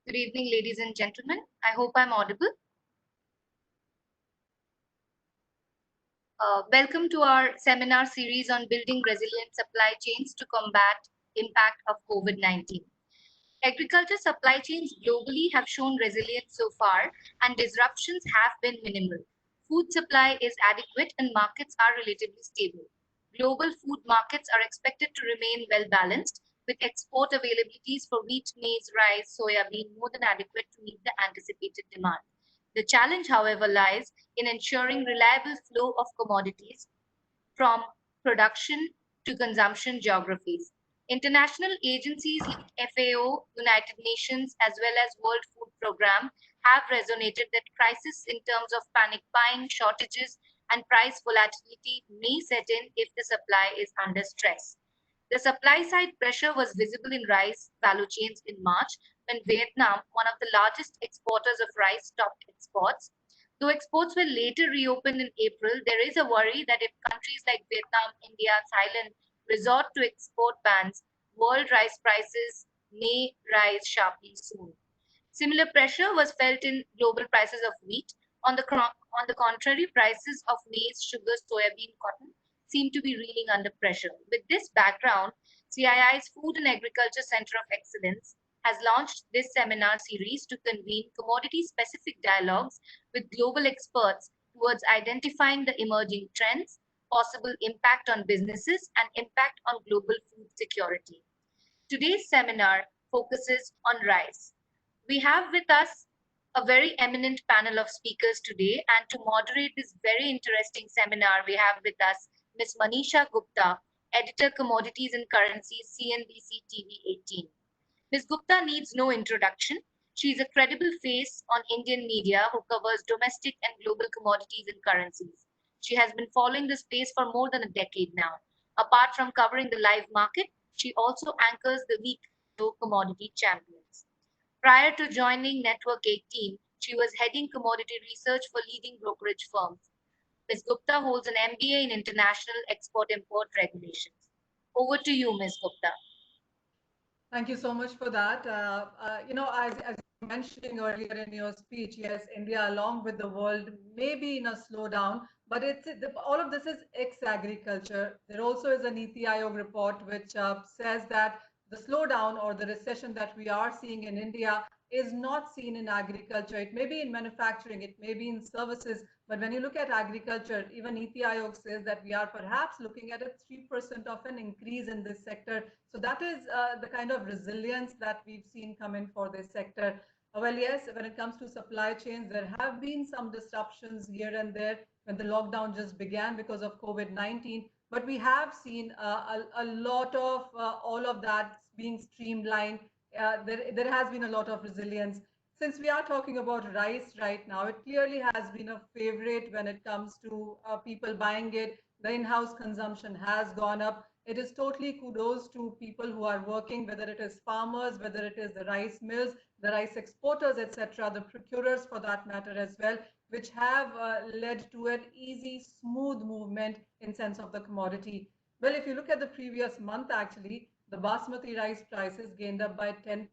Good evening, ladies and gentlemen. I hope I'm audible. Welcome to our seminar series on building resilient supply chains to combat impact of COVID-19. Agriculture supply chains globally have shown resilience so far, and disruptions have been minimal. Food supply is adequate and markets are relatively stable. Global food markets are expected to remain well balanced, with export availabilities for wheat, maize, rice, soya being more than adequate to meet the anticipated demand. The challenge, however, lies in ensuring reliable flow of commodities from production to consumption geographies. International agencies like FAO, United Nations, as well as World Food Programme have resonated that crisis in terms of panic buying, shortages, and price volatility may set in if the supply is under stress. The supply side pressure was visible in rice value chains in March when Vietnam, one of the largest exporters of rice, stopped exports. Though exports will later reopen in April, there is a worry that if countries like Vietnam, India, Thailand resort to export bans, world rice prices may rise sharply soon. Similar pressure was felt in global prices of wheat. On the contrary, prices of maize, sugar, soybean, cotton seem to be reeling under pressure. With this background, CII's Food and Agriculture Center of Excellence has launched this seminar series to convene commodity specific dialogues with global experts towards identifying the emerging trends, possible impact on businesses, and impact on global food security. Today's seminar focuses on rice. We have with us a very eminent panel of speakers today, and to moderate this very interesting seminar, we have with us Ms. Manisha Gupta, Editor Commodities and Currencies, CNBC TV 18. Ms. Gupta needs no introduction. She is a credible face on Indian media who covers domestic and global commodities and currencies. She has been following the space for more than a decade now. Apart from covering the live market, she also anchors the week commodity champions. Prior to joining Network 18, she was heading commodity research for leading brokerage firms. Ms. Gupta holds an MBA in International Export-Import Regulations. Over to you, Ms. Gupta. Thank you so much for that. As you were mentioning earlier in your speech, yes, India, along with the world, may be in a slowdown, but all of this is ex-agriculture. There also is a Niti Aayog report which says that the slowdown or the recession that we are seeing in India is not seen in agriculture. It may be in manufacturing, it may be in services, but when you look at agriculture, even Niti Aayog says that we are perhaps looking at a 3% of an increase in this sector. So that is the kind of resilience that we've seen come in for this sector. Well, yes, when it comes to supply chains, there have been some disruptions here and there when the lockdown just began because of COVID-19. But we have seen a lot of all of that being streamlined. There has been a lot of resilience. Since we are talking about rice right now, it clearly has been a favorite when it comes to people buying it. The in-house consumption has gone up. It is totally kudos to people who are working, whether it is farmers, whether it is the rice mills, the rice exporters, etc., the procurers for that matter as well, which have led to an easy, smooth movement in sense of the commodity. Well, if you look at the previous month, actually, the basmati rice prices gained up by 10%.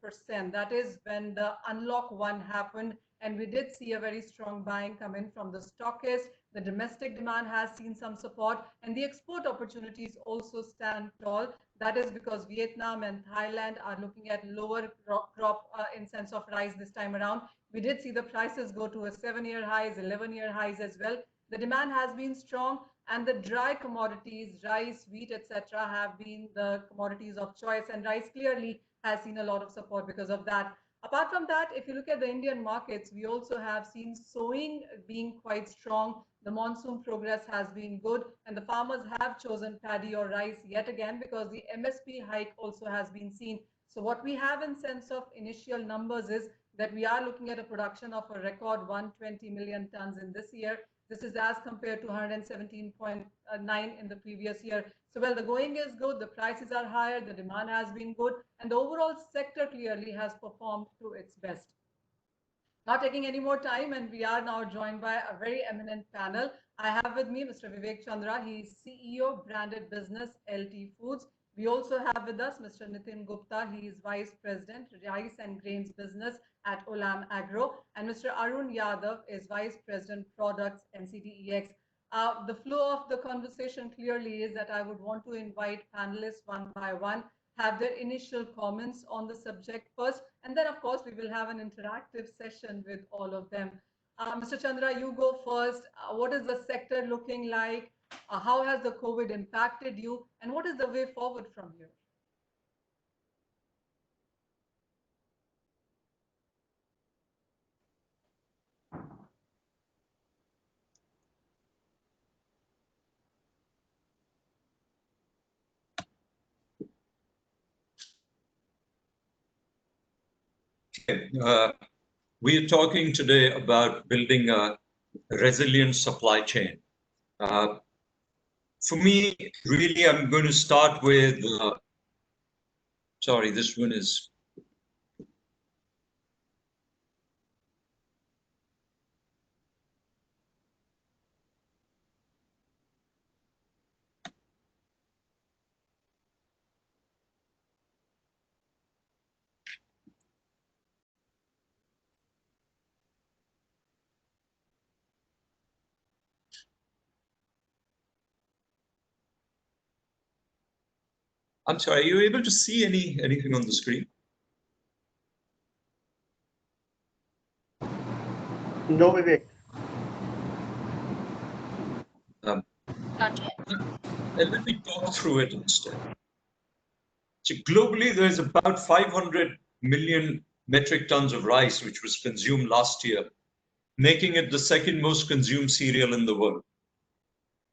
That is when the unlock one happened, and we did see a very strong buying come in from the stockists. The domestic demand has seen some support, and the export opportunities also stand tall. That is because Vietnam and Thailand are looking at lower crop in sense of rice this time around. We did see the prices go to a 7-year highs, 11-year highs as well. The demand has been strong, and the dry commodities, rice, wheat, etc., have been the commodities of choice, and rice clearly has seen a lot of support because of that. Apart from that, if you look at the Indian markets, we also have seen sowing being quite strong. The monsoon progress has been good, and the farmers have chosen paddy or rice yet again because the MSP hike also has been seen. So what we have in sense of initial numbers is that we are looking at a production of a record 120 million tons in this year. This is as compared to 117.9 in the previous year. So, well, the going is good, the prices are higher, the demand has been good, and the overall sector clearly has performed to its best. Not taking any more time, and we are now joined by a very eminent panel. I have with me Mr. Vivek Chandra. He is CEO, Branded Business, LT Foods. We also have with us Mr. Nitin Gupta. He is Vice President, Rice and Grains Business at Olam Agro. And Mr. Arun Yadav is Vice President, Products, NCDEX. The flow of the conversation clearly is that I would want to invite panelists one by one, have their initial comments on the subject first, and then, of course, we will have an interactive session with all of them. Mr. Chandra, you go first. What is the sector looking like? How has the COVID impacted you? And what is the way forward from here? We are talking today about building a resilient supply chain. For me, really, I'm going to start with, sorry, this one is, I'm sorry, are you able to see anything on the screen? No, Vivek. Not yet. Let me talk through it instead. So globally, there's about 500 million metric tons of rice, which was consumed last year, making it the second most consumed cereal in the world.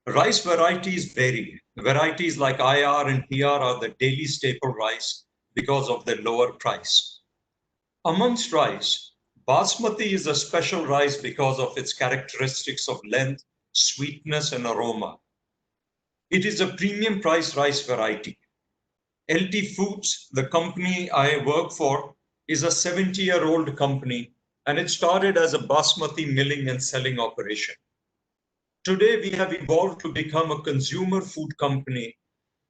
Rice varieties vary. Varieties like IR and PR are the daily staple rice because of their lower price. Amongst rice, Basmati is a special rice because of its characteristics of length, sweetness, and aroma. It is a premium price rice variety. LT Foods, the company I work for, is a 70-year-old company, and it started as a Basmati milling and selling operation. Today, we have evolved to become a consumer food company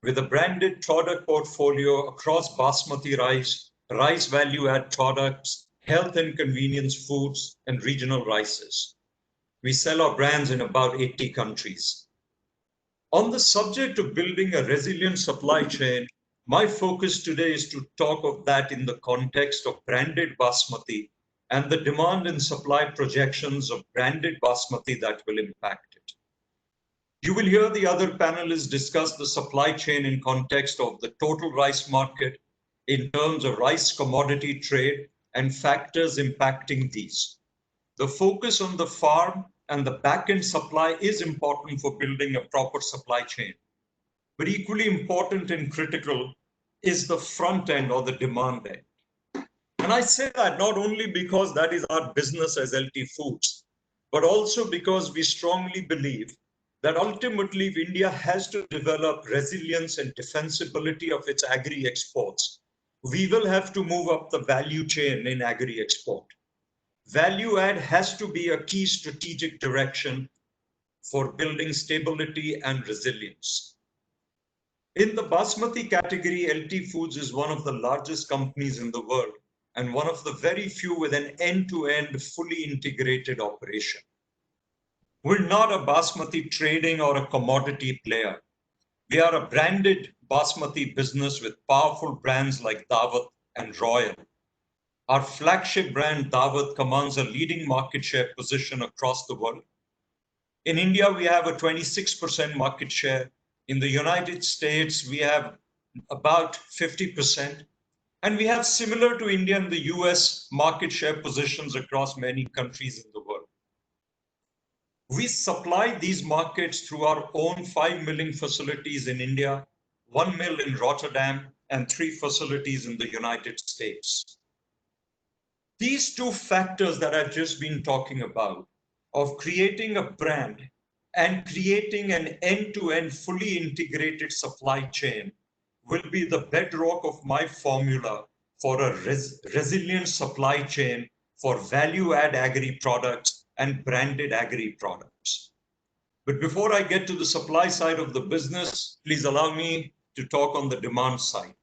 with a branded product portfolio across Basmati rice, rice value-add products, health and convenience foods, and regional rices. We sell our brands in about 80 countries. On the subject of building a resilient supply chain, my focus today is to talk of that in the context of branded Basmati and the demand and supply projections of branded Basmati that will impact it. You will hear the other panelists discuss the supply chain in context of the total rice market in terms of rice commodity trade and factors impacting these. The focus on the farm and the back-end supply is important for building a proper supply chain. But equally important and critical is the front end or the demand end. And I say that not only because that is our business as LT Foods, but also because we strongly believe that ultimately India has to develop resilience and defensibility of its agri-exports. We will have to move up the value chain in agri-export. Value add has to be a key strategic direction for building stability and resilience. In the Basmati category, LT Foods is one of the largest companies in the world and one of the very few with an end-to-end fully integrated operation. We're not a Basmati trading or a commodity player. We are a branded Basmati business with powerful brands like Daawat and Royal. Our flagship brand Daawat commands a leading market share position across the world. In India, we have a 26% market share. In the United States, we have about 50%. And we have, similar to India and the US, market share positions across many countries in the world. We supply these markets through our own 5 milling facilities in India, 1 mill in Rotterdam, and 3 facilities in the United States. These two factors that I've just been talking about, of creating a brand and creating an end-to-end fully integrated supply chain, will be the bedrock of my formula for a resilient supply chain for value-add agri products and branded agri products. But before I get to the supply side of the business, please allow me to talk on the demand side.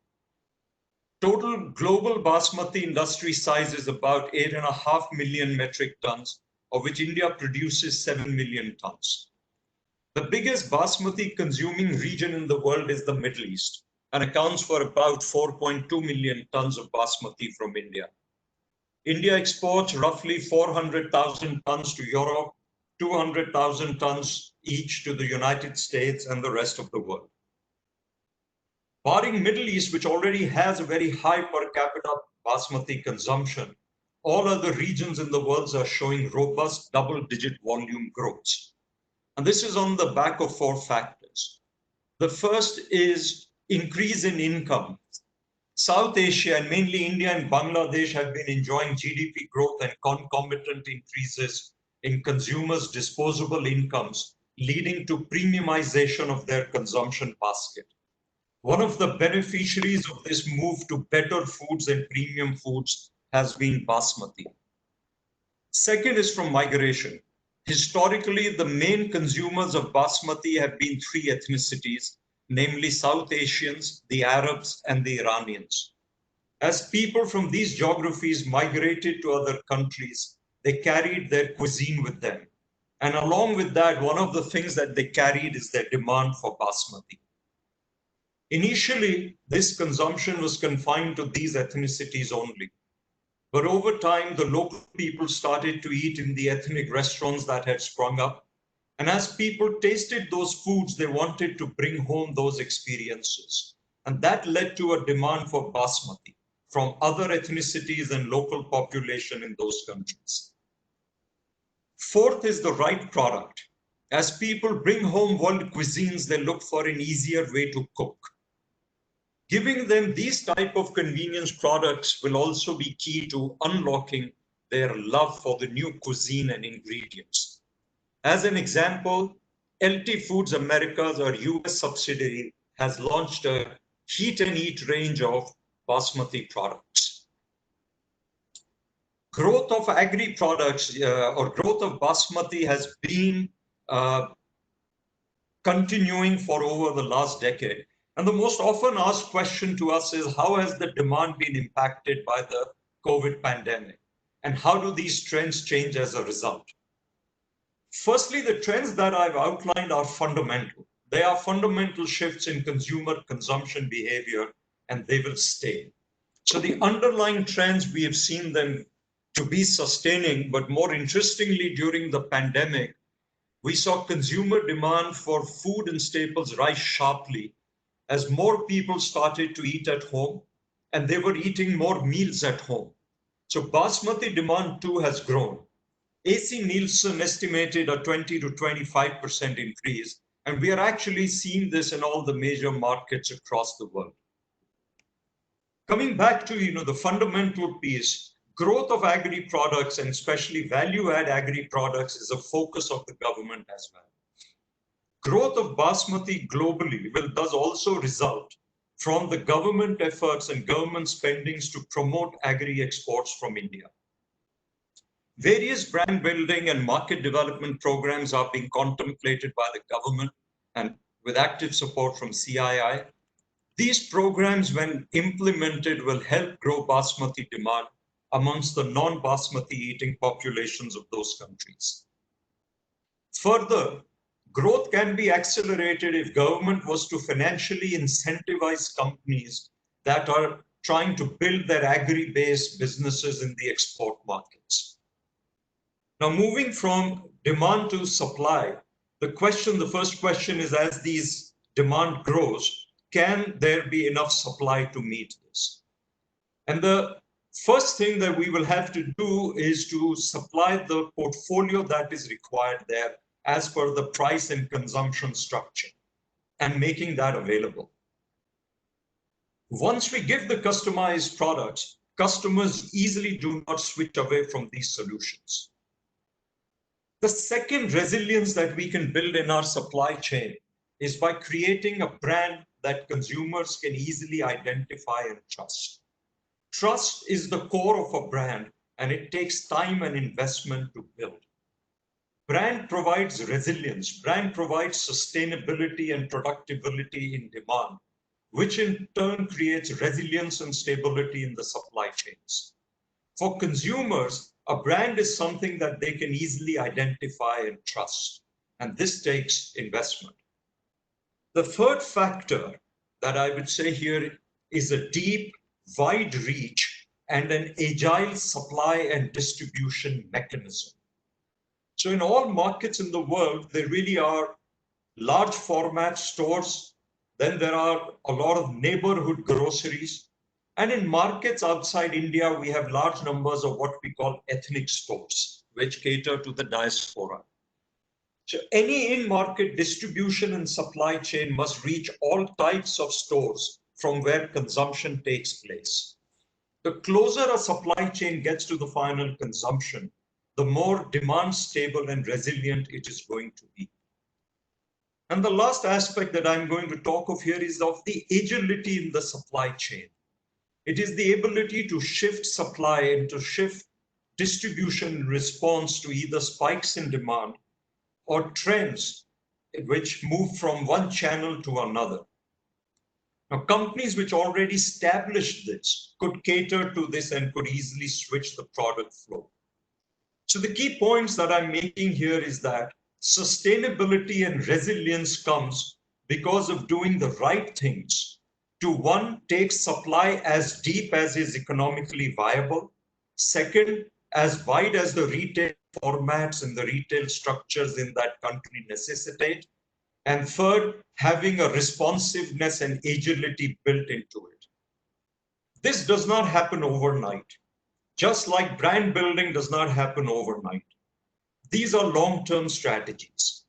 Total global basmati industry size is about 8.5 million metric tons, of which India produces 7 million tons. The biggest basmati consuming region in the world is the Middle East and accounts for about 4.2 million tons of basmati from India. India exports roughly 400,000 tons to Europe, 200,000 tons each to the United States and the rest of the world. Barring Middle East, which already has a very high per capita basmati consumption, all other regions in the world are showing robust double-digit volume growth. And this is on the back of 4 factors. The first is increase in income. South Asia, and mainly India and Bangladesh, have been enjoying GDP growth and concomitant increases in consumers' disposable incomes, leading to premiumization of their consumption basket. One of the beneficiaries of this move to better foods and premium foods has been basmati. Second is from migration. Historically, the main consumers of basmati have been 3 ethnicities, namely South Asians, the Arabs, and the Iranians. As people from these geographies migrated to other countries, they carried their cuisine with them. And along with that, one of the things that they carried is their demand for basmati. Initially, this consumption was confined to these ethnicities only. But over time, the local people started to eat in the ethnic restaurants that had sprung up. And as people tasted those foods, they wanted to bring home those experiences. And that led to a demand for basmati from other ethnicities and local population in those countries. Fourth is the right product. As people bring home world cuisines, they look for an easier way to cook. Giving them these type of convenience products will also be key to unlocking their love for the new cuisine and ingredients. As an example, LT Foods Americas, or US subsidiary, has launched a heat and eat range of basmati products. Growth of agri products or growth of basmati has been continuing for over the last decade. And the most often asked question to us is, how has the demand been impacted by the COVID pandemic? And how do these trends change as a result? Firstly, the trends that I've outlined are fundamental. They are fundamental shifts in consumer consumption behavior, and they will stay. So the underlying trends, we have seen them to be sustaining, but more interestingly, during the pandemic, we saw consumer demand for food and staples rise sharply as more people started to eat at home, and they were eating more meals at home. So basmati demand too has grown. AC Nielsen estimated a 20 to 25% increase, and we are actually seeing this in all the major markets across the world. Coming back to the fundamental piece, growth of agri products and especially value-add agri products is a focus of the government as well. Growth of basmati globally will thus also result from the government efforts and government spendings to promote agri exports from India. Various brand building and market development programs are being contemplated by the government and with active support from CII. These programs, when implemented, will help grow basmati demand amongst the non-basmati eating populations of those countries. Further, growth can be accelerated if government was to financially incentivize companies that are trying to build their agri-based businesses in the export markets. Now, moving from demand to supply, the first question is, as these demand grows, can there be enough supply to meet this? And the first thing that we will have to do is to supply the portfolio that is required there as per the price and consumption structure and making that available. Once we give the customized products, customers easily do not switch away from these solutions. The second resilience that we can build in our supply chain is by creating a brand that consumers can easily identify and trust. Trust is the core of a brand, and it takes time and investment to build. Brand provides resilience. Brand provides sustainability and predictability in demand. which in turn creates resilience and stability in the supply chains. For consumers, a brand is something that they can easily identify and trust, and this takes investment. The third factor that I would say here is a deep, wide reach and an agile supply and distribution mechanism. So in all markets in the world, there really are large format stores. Then there are a lot of neighborhood groceries. And in markets outside India, we have large numbers of what we call ethnic stores, which cater to the diaspora. So any in-market distribution and supply chain must reach all types of stores from where consumption takes place. The closer a supply chain gets to the final consumption, the more demand stable and resilient it is going to be. And the last aspect that I'm going to talk of here is of the agility in the supply chain. It is the ability to shift supply and to shift distribution in response to either spikes in demand or trends which move from one channel to another. Now, companies which already established this could cater to this and could easily switch the product flow. So the key points that I'm making here is that sustainability and resilience comes because of doing the right things to, one, take supply as deep as is economically viable. Second, as wide as the retail formats and the retail structures in that country necessitate. And third, having a responsiveness and agility built into it. This does not happen overnight. Just like brand building does not happen overnight. These are long-term strategies.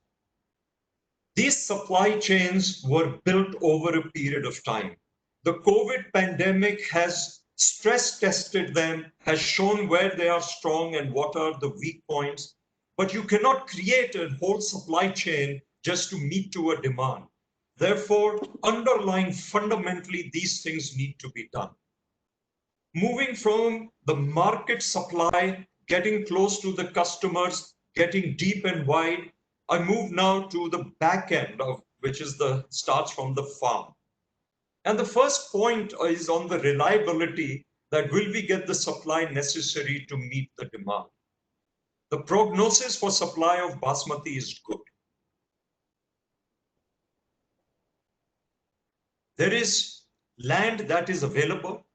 These supply chains were built over a period of time. The COVID pandemic has stress tested them, has shown where they are strong and what are the weak points, but you cannot create a whole supply chain just to meet to a demand. Therefore, underlying fundamentally, these things need to be done. Moving from the market supply, getting close to the customers, getting deep and wide, I move now to the back end of which is starts from the farm. And the first point is on the reliability, that will we get the supply necessary to meet the demand. The prognosis for supply of basmati is good. There is land that is available,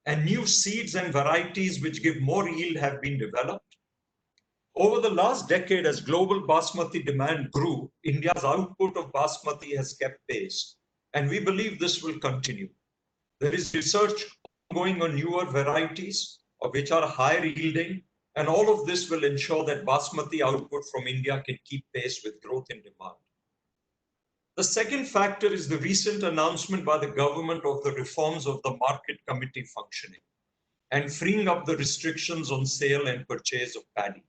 and new seeds and varieties which give more yield have been developed. Over the last decade, as global basmati demand grew, India's output of basmati has kept pace, and we believe this will continue. There is research ongoing on newer varieties which are higher yielding, and all of this will ensure that basmati output from India can keep pace with growth in demand. The second factor is the recent announcement by the government of the reforms of the market committee functioning and freeing up the restrictions on sale and purchase of paddy.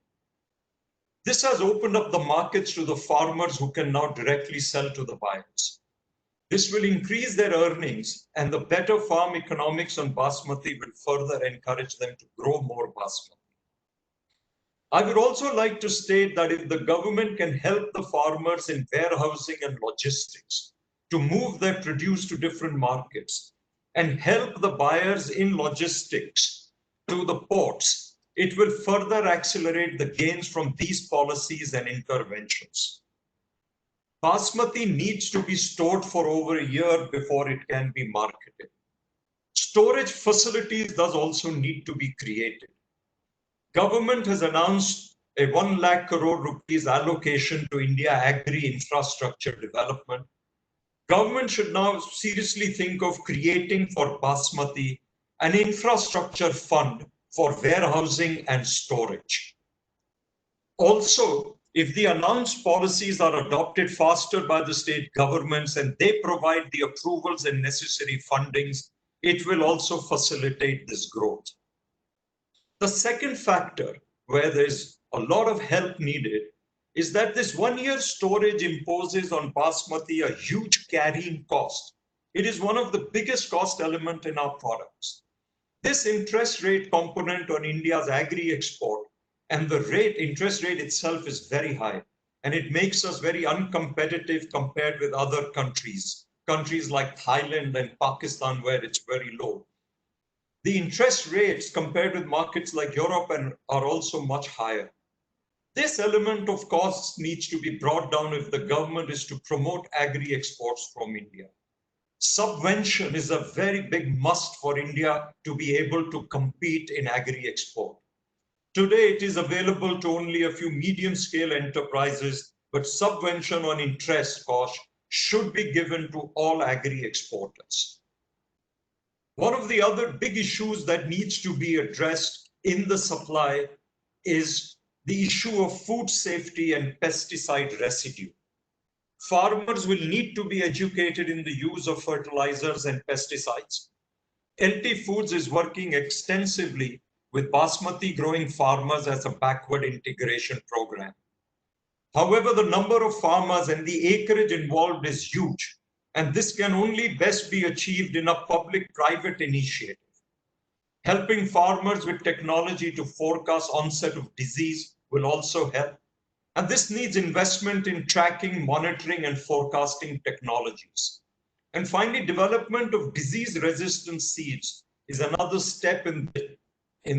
This has opened up the markets to the farmers who can now directly sell to the buyers. This will increase their earnings, and the better farm economics on basmati will further encourage them to grow more basmati. I would also like to state that if the government can help the farmers in warehousing and logistics to move their produce to different markets and help the buyers in logistics to the ports, it will further accelerate the gains from these policies and interventions. Basmati needs to be stored for over a year before it can be marketed. Storage facilities thus also need to be created. Government has announced a 1 lakh crore rupees allocation to India Agri Infrastructure Development. Government should now seriously think of creating for basmati an infrastructure fund for warehousing and storage. Also, if the announced policies are adopted faster by the state governments and they provide the approvals and necessary fundings, it will also facilitate this growth. The second factor where there's a lot of help needed is that this 1 year storage imposes on basmati a huge carrying cost. It is one of the biggest cost element in our products. This interest rate component on India's agri export and the interest rate itself is very high, and it makes us very uncompetitive compared with other countries countries like Thailand and Pakistan, where it's very low. The interest rates compared with markets like Europe are also much higher. This element of costs needs to be brought down if the government is to promote agri exports from India. Subvention is a very big must for India to be able to compete in agri export. Today, it is available to only a few medium-scale enterprises, but subvention on interest cost should be given to all agri exporters. One of the other big issues that needs to be addressed in the supply is the issue of food safety and pesticide residue. Farmers will need to be educated in the use of fertilizers and pesticides. LT Foods is working extensively with basmati growing farmers as a backward integration program. However, the number of farmers and the acreage involved is huge, and this can only best be achieved in a public-private initiative. Helping farmers with technology to forecast onset of disease will also help. And this needs investment in tracking, monitoring, and forecasting technologies. And finally, development of disease-resistant seeds is another step in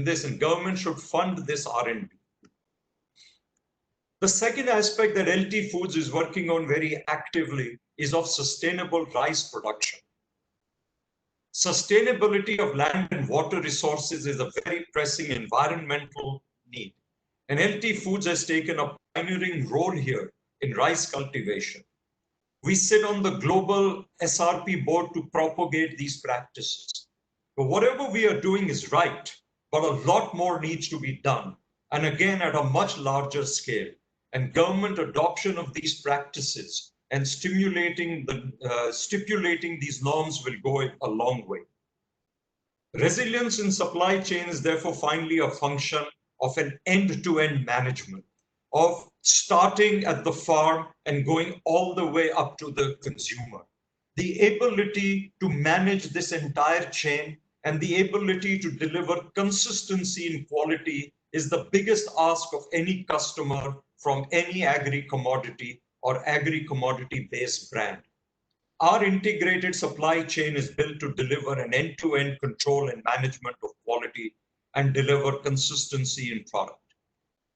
this, and government should fund this R&D. The second aspect that LT Foods is working on very actively is of sustainable rice production. Sustainability of land and water resources is a very pressing environmental need. And LT Foods has taken a pioneering role here in rice cultivation. We sit on the global SRP board to propagate these practices. But whatever we are doing is right, but a lot more needs to be done. And again, at a much larger scale. And government adoption of these practices and stipulating these norms will go a long way. Resilience in supply chain is therefore finally a function of an end-to-end management, of starting at the farm and going all the way up to the consumer. The ability to manage this entire chain and the ability to deliver consistency in quality is the biggest ask of any customer from any agri-commodity or agri-commodity-based brand. Our integrated supply chain is built to deliver an end-to-end control and management of quality and deliver consistency in product.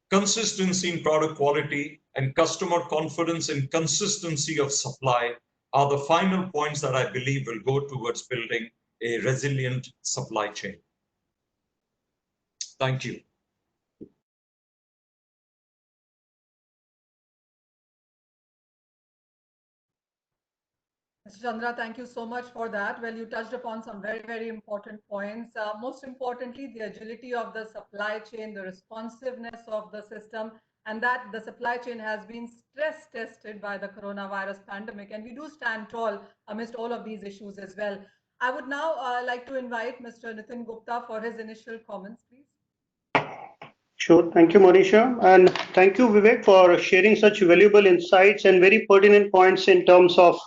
Consistency in product quality and customer confidence and consistency of supply are the final points that I believe will go towards building a resilient supply chain. Thank you. Mr. Chandra, thank you so much for that. Well, you touched upon some very, very important points. Most importantly, the agility of the supply chain, the responsiveness of the system, and that the supply chain has been stress tested by the coronavirus pandemic. And we do stand tall amidst all of these issues as well. I would now like to invite Mr. Nitin Gupta for his initial comments, please. Sure. Thank you, Monisha. And thank you, Vivek, for sharing such valuable insights and very pertinent points in terms of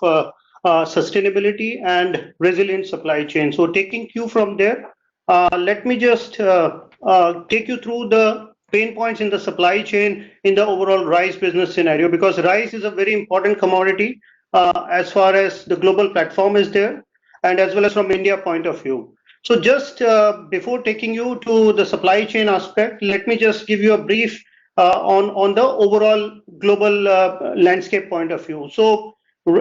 sustainability and resilient supply chain. So taking cue from there, let me just take you through the pain points in the supply chain in the overall rice business scenario, because rice is a very important commodity as far as the global platform is there, and as well as from India point of view. So just before taking you to the supply chain aspect, let me just give you a brief on the overall global landscape point of view. So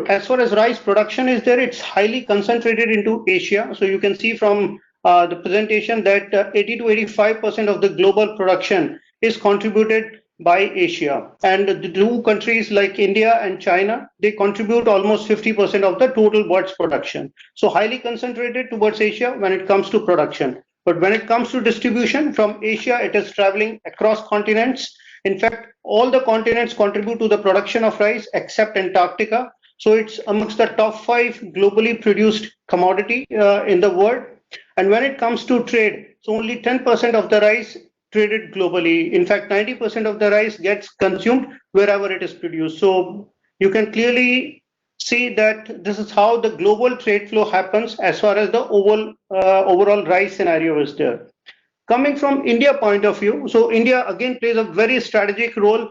as far as rice production is there, it's highly concentrated into Asia. So you can see from the presentation that 80 to 85% of the global production is contributed by Asia. And the two countries like India and China, they contribute almost 50% of the total world's production. So highly concentrated towards Asia when it comes to production. But when it comes to distribution from Asia, it is traveling across continents. In fact, all the continents contribute to the production of rice except Antarctica. So it's amongst the top 5 globally produced commodity in the world. And when it comes to trade, so only 10% of the rice traded globally. In fact, 90% of the rice gets consumed wherever it is produced. So you can clearly see that this is how the global trade flow happens as far as the overall rice scenario is there. Coming from India point of view, so India again plays a very strategic role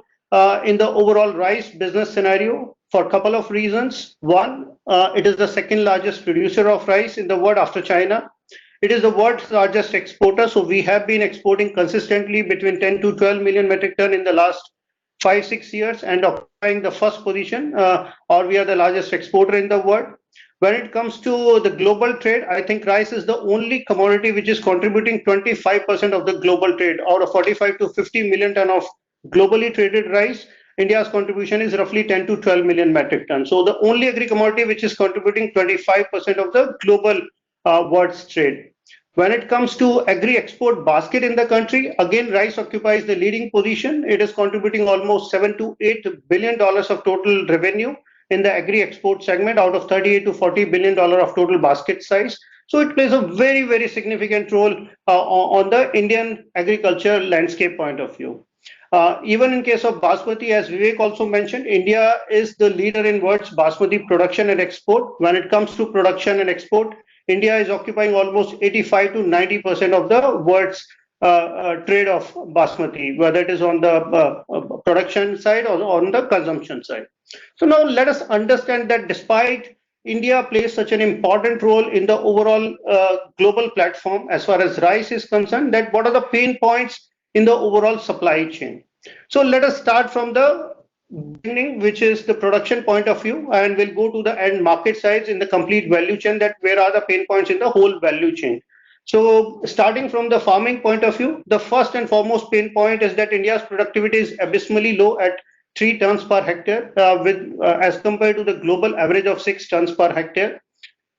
in the overall rice business scenario. for a couple of reasons. One, it is the second largest producer of rice in the world after China. It is the world's largest exporter. So we have been exporting consistently between 10 to 12 million metric ton in the last 5-6 years and occupying the first position, or we are the largest exporter in the world. When it comes to the global trade, I think rice is the only commodity which is contributing 25% of the global trade. Out of 45 to 50 million ton of globally traded rice, India's contribution is roughly 10 to 12 million metric tons. So the only agri commodity which is contributing 25% of the global world's trade. When it comes to agri-export basket in the country, again, rice occupies the leading position. It is contributing almost $7 to $8 billion of total revenue in the agri-export segment out of $38 to $40 billion of total basket size. So it plays a very, very significant role on the Indian agriculture landscape point of view. Even in case of Basmati, as Vivek also mentioned, India is the leader in world's Basmati production and export. When it comes to production and export, India is occupying almost 85 to 90% of the world's trade of Basmati, whether it is on the production side or on the consumption side. So now let us understand that despite India plays such an important role in the overall global platform as far as rice is concerned, that what are the pain points in the overall supply chain. So let us start from the beginning, which is the production point of view, and we'll go to the end market sides in the complete value chain, that where are the pain points in the whole value chain. So starting from the farming point of view, the first and foremost pain point is that India's productivity is abysmally low at 3 tons per hectare as compared to the global average of 6 tons per hectare.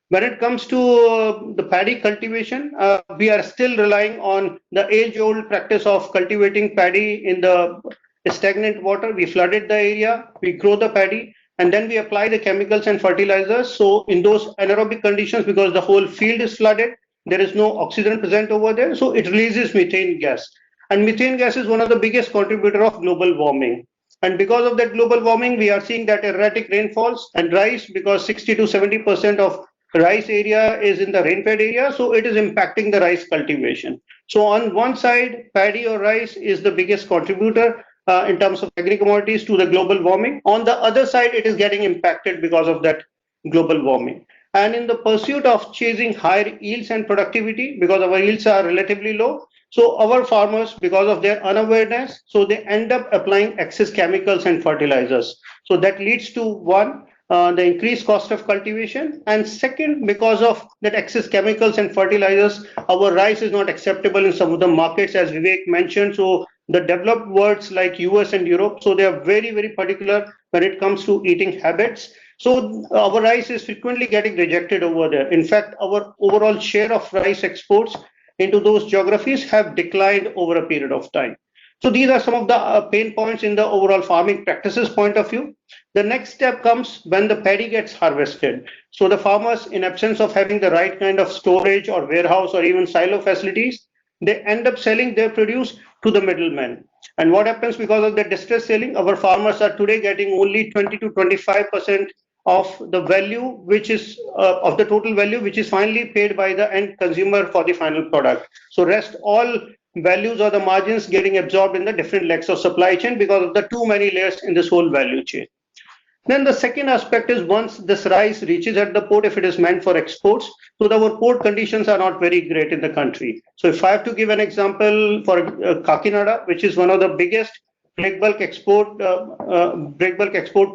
When it comes to the paddy cultivation, we are still relying on the age-old practice of cultivating paddy in the stagnant water. We flooded the area, we grow the paddy, and then we apply the chemicals and fertilizers. So in those anaerobic conditions, because the whole field is flooded, there is no oxygen present over there, so it releases methane gas. And methane gas is one of the biggest contributor of global warming. And because of that global warming, we are seeing that erratic rainfalls and rice, because 60 to 70% of rice area is in the rain-fed area, so it is impacting the rice cultivation. So on one side, paddy or rice is the biggest contributor in terms of agri-commodities to the global warming. On the other side, it is getting impacted because of that global warming. And in the pursuit of chasing higher yields and productivity, because our yields are relatively low, so our farmers, because of their unawareness, so they end up applying excess chemicals and fertilizers. So that leads to one, the increased cost of cultivation, and second, because of that excess chemicals and fertilizers, our rice is not acceptable in some of the markets, as Vivek mentioned. So the developed worlds like US and Europe, so they are very, very particular when it comes to eating habits. So our rice is frequently getting rejected over there. In fact, our overall share of rice exports into those geographies have declined over a period of time. So these are some of the pain points in the overall farming practices point of view. The next step comes when the paddy gets harvested. So the farmers, in absence of having the right kind of storage or warehouse or even silo facilities, they end up selling their produce to the middlemen. And what happens because of the distress selling, our farmers are today getting only 20 to 25% of the value, which is of the total value, which is finally paid by the end consumer for the final product. So rest all values or the margins getting absorbed in the different legs of supply chain because of the too many layers in this whole value chain. Then the second aspect is once this rice reaches at the port, if it is meant for exports, so our port conditions are not very great in the country. So if I have to give an example for Kakinada, which is one of the biggest break bulk export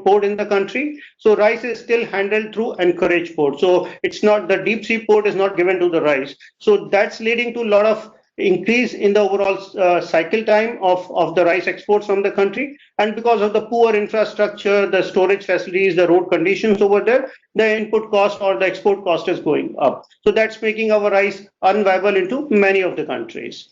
port in the country, so rice is still handled through Anchorage port. So it's not, the deep sea port is not given to the rice. So that's leading to a lot of increase in the overall cycle time of the rice exports from the country. And because of the poor infrastructure, the storage facilities, the road conditions over there, the input cost or the export cost is going up. So that's making our rice unviable into many of the countries.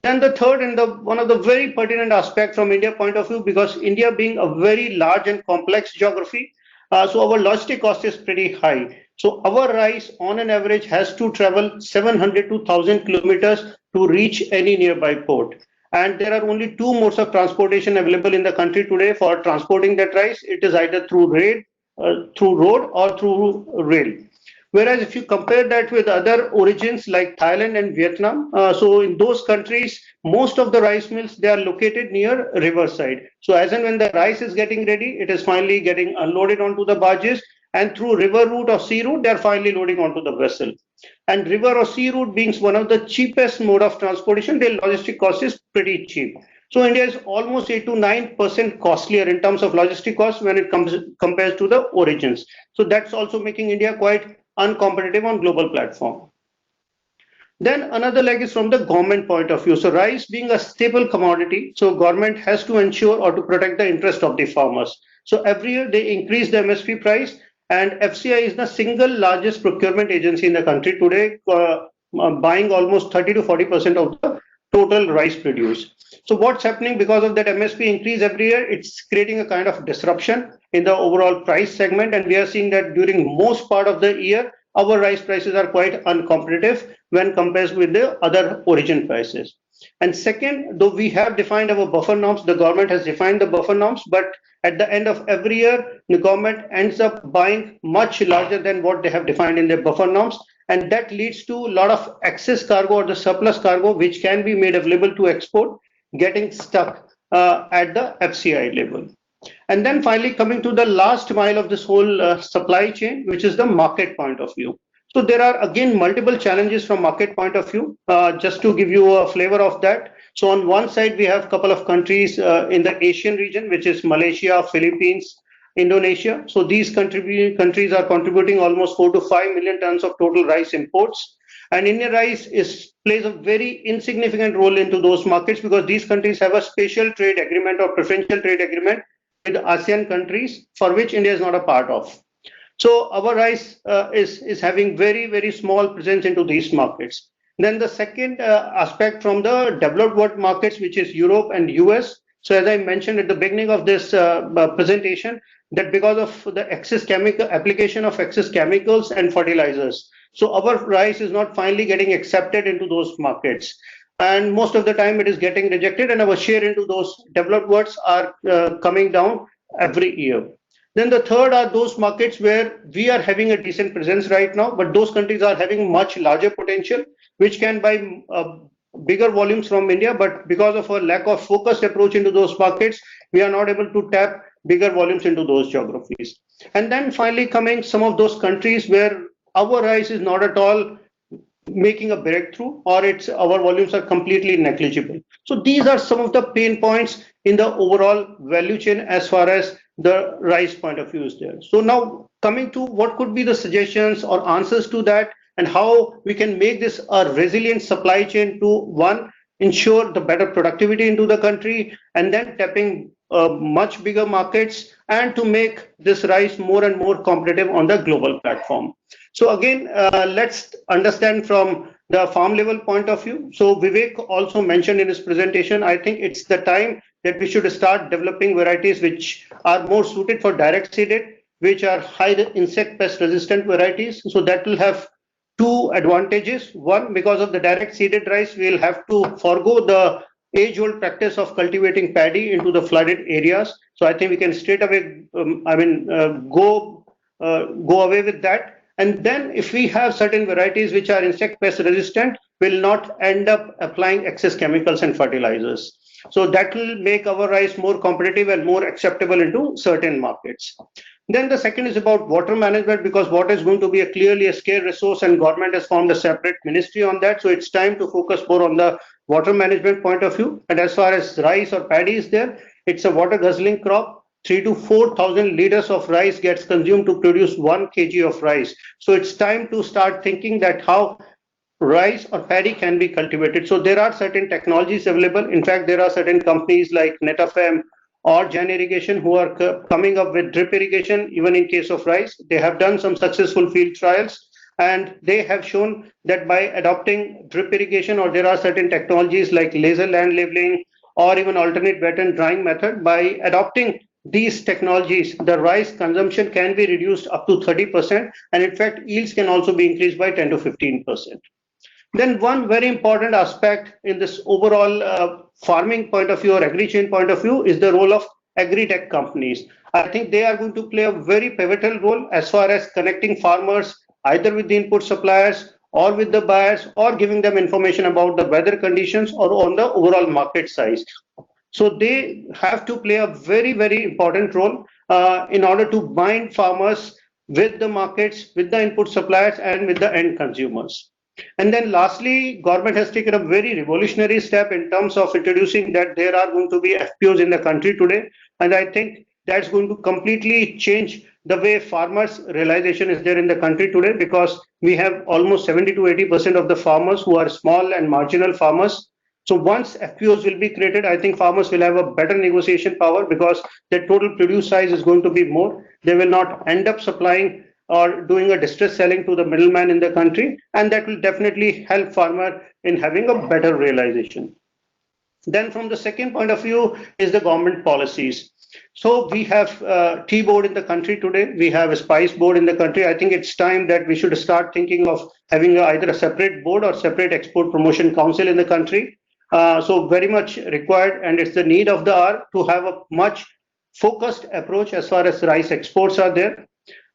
Then the third and one of the very pertinent aspect from India point of view, because India being a very large and complex geography, so our logistic cost is pretty high. So our rice on an average has to travel 700 to 1,000 kilometers to reach any nearby port. And there are only two modes of transportation available in the country today for transporting that rice. It is either through road or through rail. Whereas if you compare that with other origins like Thailand and Vietnam, so in those countries, most of the rice mills, they are located near riverside. So as and when the rice is getting ready, it is finally getting unloaded onto the barges, and through river route or sea route, they are finally loading onto the vessel. And river or sea route being one of the cheapest mode of transportation, their logistic cost is pretty cheap. So India is almost 8 to 9% costlier in terms of logistic cost when it comes compares to the origins. So that's also making India quite uncompetitive on global platform. Then another leg is from the government point of view. So rice being a staple commodity, so government has to ensure or to protect the interest of the farmers. So every year they increase the MSP price, and FCI is the single largest procurement agency in the country today, buying almost 30 to 40% of the total rice produced. So what's happening because of that MSP increase every year? It's creating a kind of disruption in the overall price segment, and we are seeing that during most part of the year, our rice prices are quite uncompetitive when compared with the other origin prices. And second, though we have defined our buffer norms, the government has defined the buffer norms, but at the end of every year, the government ends up buying much larger than what they have defined in their buffer norms. And that leads to a lot of excess cargo or the surplus cargo, which can be made available to export, getting stuck at the FCI level. And then finally, coming to the last mile of this whole supply chain, which is the market point of view. So there are again multiple challenges from market point of view. Just to give you a flavor of that. So on one side, we have a couple of countries in the Asian region, which is Malaysia, Philippines, Indonesia. So these countries are contributing almost 4 to 5 million tons of total rice imports. And Indian rice plays a very insignificant role into those markets because these countries have a special trade agreement or preferential trade agreement with ASEAN countries for which India is not a part of. So our rice is having very small presence into these markets. Then the second aspect from the developed world markets, which is Europe and US. So as I mentioned at the beginning of this presentation, that because of the excess chemical application of excess chemicals and fertilizers, so our rice is not finally getting accepted into those markets. And most of the time it is getting rejected, and our share into those developed worlds are coming down every year. Then the third are those markets where we are having a decent presence right now, but those countries are having much larger potential, which can buy bigger volumes from India, but because of a lack of focused approach into those markets, we are not able to tap bigger volumes into those geographies. And then finally coming some of those countries where our rice is not at all making a breakthrough, or our volumes are completely negligible. So these are some of the pain points in the overall value chain as far as the rice point of view is there. So now coming to what could be the suggestions or answers to that, and how we can make this a resilient supply chain to, one, ensure the better productivity into the country, and then tapping much bigger markets, and to make this rice more and more competitive on the global platform. So again, let's understand from the farm level point of view. So Vivek also mentioned in his presentation, I think it's the time that we should start developing varieties which are more suited for direct seeded, which are high insect pest resistant varieties. So that will have two advantages. One, because of the direct seeded rice, we'll have to forego the age-old practice of cultivating paddy into the flooded areas. So I think we can straight away, go away with that. And then if we have certain varieties which are insect pest resistant, we'll not end up applying excess chemicals and fertilizers. So that will make our rice more competitive and more acceptable into certain markets. Then the second is about water management, because water is going to be clearly a scarce resource, and government has formed a separate ministry on that. So it's time to focus more on the water management point of view. And as far as rice or paddy is there, it's a water guzzling crop. 3 to 4,000 liters of rice gets consumed to produce 1 kg of rice. So it's time to start thinking that how rice or paddy can be cultivated. So there are certain technologies available. In fact, there are certain companies like Netafm or Jan Irrigation who are coming up with drip irrigation, even in case of rice. They have done some successful field trials, and they have shown that by adopting drip irrigation, or there are certain technologies like laser land leveling or even alternate wet and drying method, by adopting these technologies, the rice consumption can be reduced up to 30%, and in fact, yields can also be increased by 10 to 15%. Then one very important aspect in this overall farming point of view or agri-chain point of view is the role of agri-tech companies. I think they are going to play a very pivotal role as far as connecting farmers either with the input suppliers or with the buyers, or giving them information about the weather conditions or on the overall market size. So they have to play a very, very important role in order to bind farmers with the markets, with the input suppliers, and with the end consumers. And then lastly, government has taken a very revolutionary step in terms of introducing that there are going to be FPOs in the country today. And I think that's going to completely change the way farmers' realization is there in the country today, because we have almost 70 to 80% of the farmers who are small and marginal farmers. So once FPOs will be created, I think farmers will have a better negotiation power, because their total produce size is going to be more. They will not end up supplying or doing a distress selling to the middleman in the country, and that will definitely help farmer in having a better realization. Then from the second point of view is the government policies. So we have tea board in the country today. We have a spice board in the country. I think it's time that we should start thinking of having either a separate board or separate export promotion council in the country. So very much required, and it's the need of the hour to have a much focused approach as far as rice exports are there.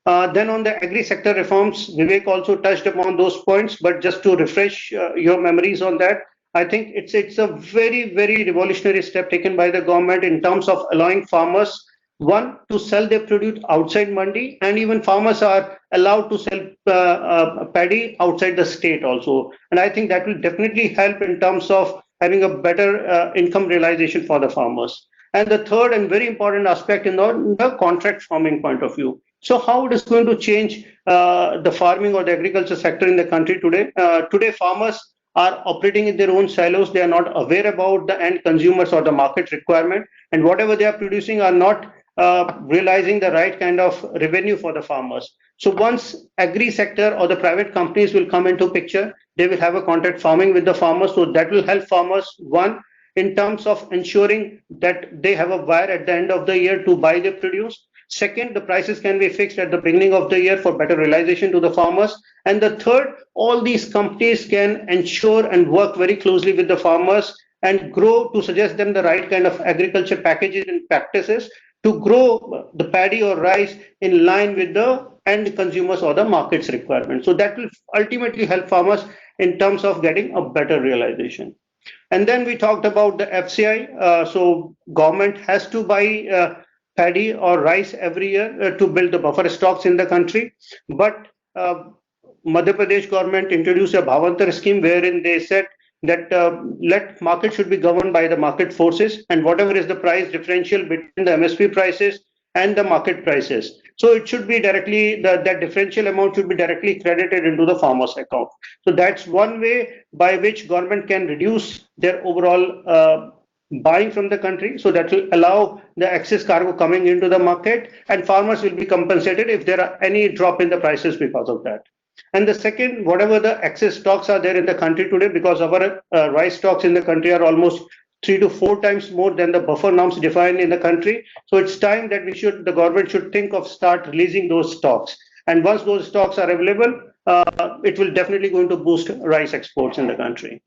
Then on the agri-sector reforms, Vivek also touched upon those points, but just to refresh your memories on that, I think it's a very, very revolutionary step taken by the government in terms of allowing farmers, one, to sell their produce outside mandi, and even farmers are allowed to sell paddy outside the state also. And I think that will definitely help in terms of having a better income realization for the farmers. And the third and very important aspect in the contract farming point of view. So how it is going to change the farming or the agriculture sector in the country today? Today, farmers are operating in their own silos. They are not aware about the end consumers or the market requirement, and whatever they are producing are not realizing the right kind of revenue for the farmers. So once agri sector or the private companies will come into picture, they will have a contract farming with the farmers. So that will help farmers, one, in terms of ensuring that they have a buyer at the end of the year to buy their produce. Second, the prices can be fixed at the beginning of the year for better realization to the farmers. And the third, all these companies can ensure and work very closely with the farmers and grow to suggest them the right kind of agriculture packages and practices to grow the paddy or rice in line with the end consumers or the market's requirement. So that will ultimately help farmers in terms of getting a better realization. And then we talked about the FCI. So government has to buy paddy or rice every year to build the buffer stocks in the country. But Madhya Pradesh government introduced a Bhavantar scheme wherein they said that let market should be governed by the market forces, and whatever is the price differential between the MSP prices and the market prices. So it should be directly, that differential amount should be directly credited into the farmer's account. So that's one way by which government can reduce their overall buying from the country. So that will allow the excess cargo coming into the market, and farmers will be compensated if there are any drop in the prices because of that. And the second, whatever the excess stocks are there in the country today, because our rice stocks in the country are almost 3 to 4 times more than the buffer norms defined in the country. So it's time that the government should think of start releasing those stocks. And once those stocks are available, it will definitely going to boost rice exports in the country.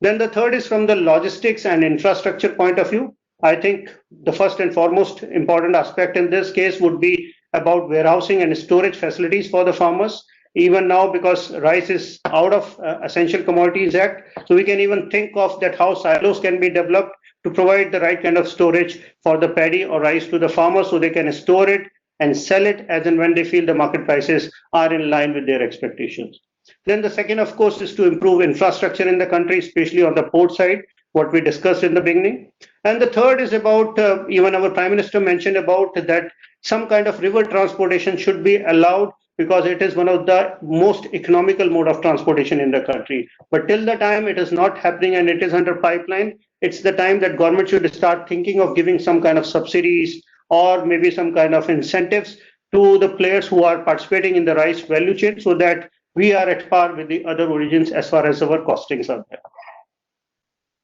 Then the third is from the logistics and infrastructure point of view. I think the first and foremost important aspect in this case would be about warehousing and storage facilities for the farmers. Even now, because rice is out of Essential Commodities Act, so we can even think of that how silos can be developed to provide the right kind of storage for the paddy or rice to the farmers, so they can store it and sell it as and when they feel the market prices are in line with their expectations. Then the second, of course, is to improve infrastructure in the country, especially on the port side, what we discussed in the beginning. And the third is about, even our Prime Minister mentioned about that some kind of river transportation should be allowed, because it is one of the most economical mode of transportation in the country. But till the time it is not happening and it is under pipeline, it's the time that government should start thinking of giving some kind of subsidies or maybe some kind of incentives to the players who are participating in the rice value chain, so that we are at par with the other origins as far as our costings are there.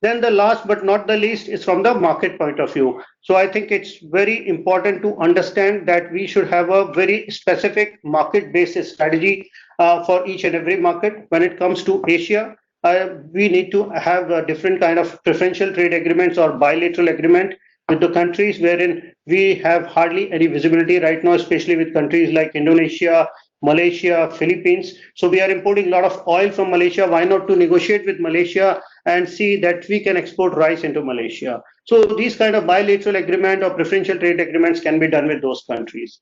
Then the last but not the least is from the market point of view. So I think it's very important to understand that we should have a very specific market-based strategy for each and every market. When it comes to Asia, we need to have a different kind of preferential trade agreements or bilateral agreement with the countries wherein we have hardly any visibility right now, especially with countries like Indonesia, Malaysia, Philippines. So we are importing a lot of oil from Malaysia. Why not to negotiate with Malaysia and see that we can export rice into Malaysia? So these kind of bilateral agreement or preferential trade agreements can be done with those countries.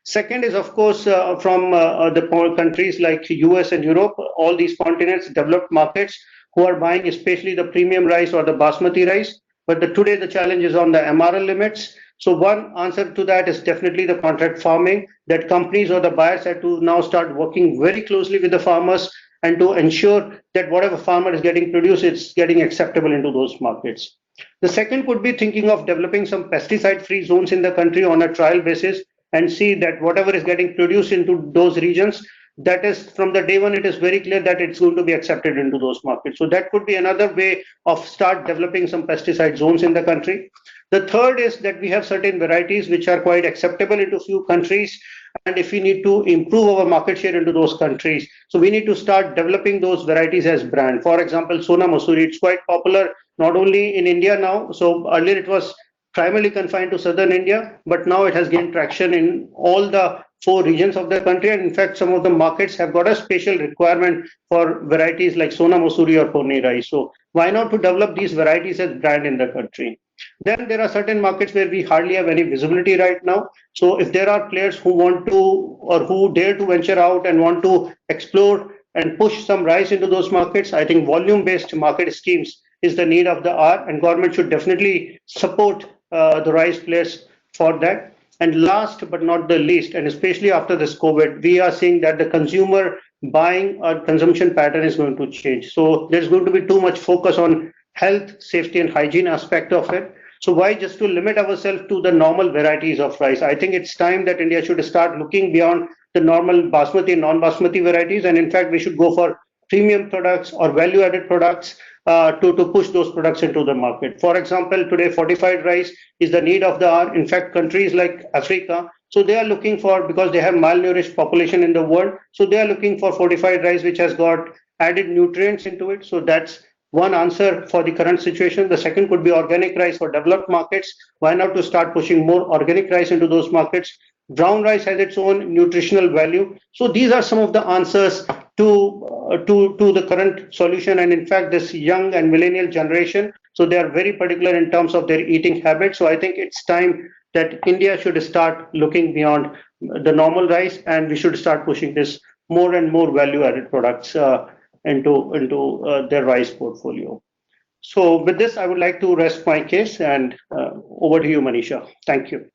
Second is, of course, from the countries like US and Europe, all these continents, developed markets who are buying especially the premium rice or the basmati rice. But today the challenge is on the MRL limits. So one answer to that is definitely the contract farming, that companies or the buyers have to now start working very closely with the farmers and to ensure that whatever farmer is getting produced, it's getting acceptable into those markets. The second could be thinking of developing some pesticide-free zones in the country on a trial basis and see that whatever is getting produced into those regions, that is from the day one, it is very clear that it's going to be accepted into those markets. So that could be another way of start developing some pesticide zones in the country. The third is that we have certain varieties which are quite acceptable into few countries. And if we need to improve our market share into those countries, so we need to start developing those varieties as brand. For example, Sona Masuri, it's quite popular not only in India now. So earlier it was primarily confined to southern India, but now it has gained traction in all the four regions of the country. And in fact, some of the markets have got a special requirement for varieties like Sona Masuri or Ponni rice. So why not to develop these varieties as brand in the country? Then there are certain markets where we hardly have any visibility right now. So if there are players who want to or who dare to venture out and want to explore and push some rice into those markets, I think volume-based market schemes is the need of the hour, and government should definitely support the rice players for that. And last but not the least, and especially after this COVID, we are seeing that the consumer buying or consumption pattern is going to change. So there's going to be too much focus on health, safety, and hygiene aspect of it. So why just to limit ourselves to the normal varieties of rice? I think it's time that India should start looking beyond the normal basmati and non-basmati varieties. And in fact, we should go for premium products or value-added products to push those products into the market. For example, today fortified rice is the need of the hour. In fact, countries like Africa, so they are looking for, because they have malnourished population in the world, so they are looking for fortified rice which has got added nutrients into it. So that's one answer for the current situation. The second could be organic rice for developed markets. Why not to start pushing more organic rice into those markets? Brown rice has its own nutritional value. So these are some of the answers to the current solution. And in fact, this young and millennial generation, so they are very particular in terms of their eating habits. So I think it's time that India should start looking beyond the normal rice, and we should start pushing this more and more value-added products into their rice portfolio. So with this, I would like to rest my case, and over to you, Manisha. Thank you.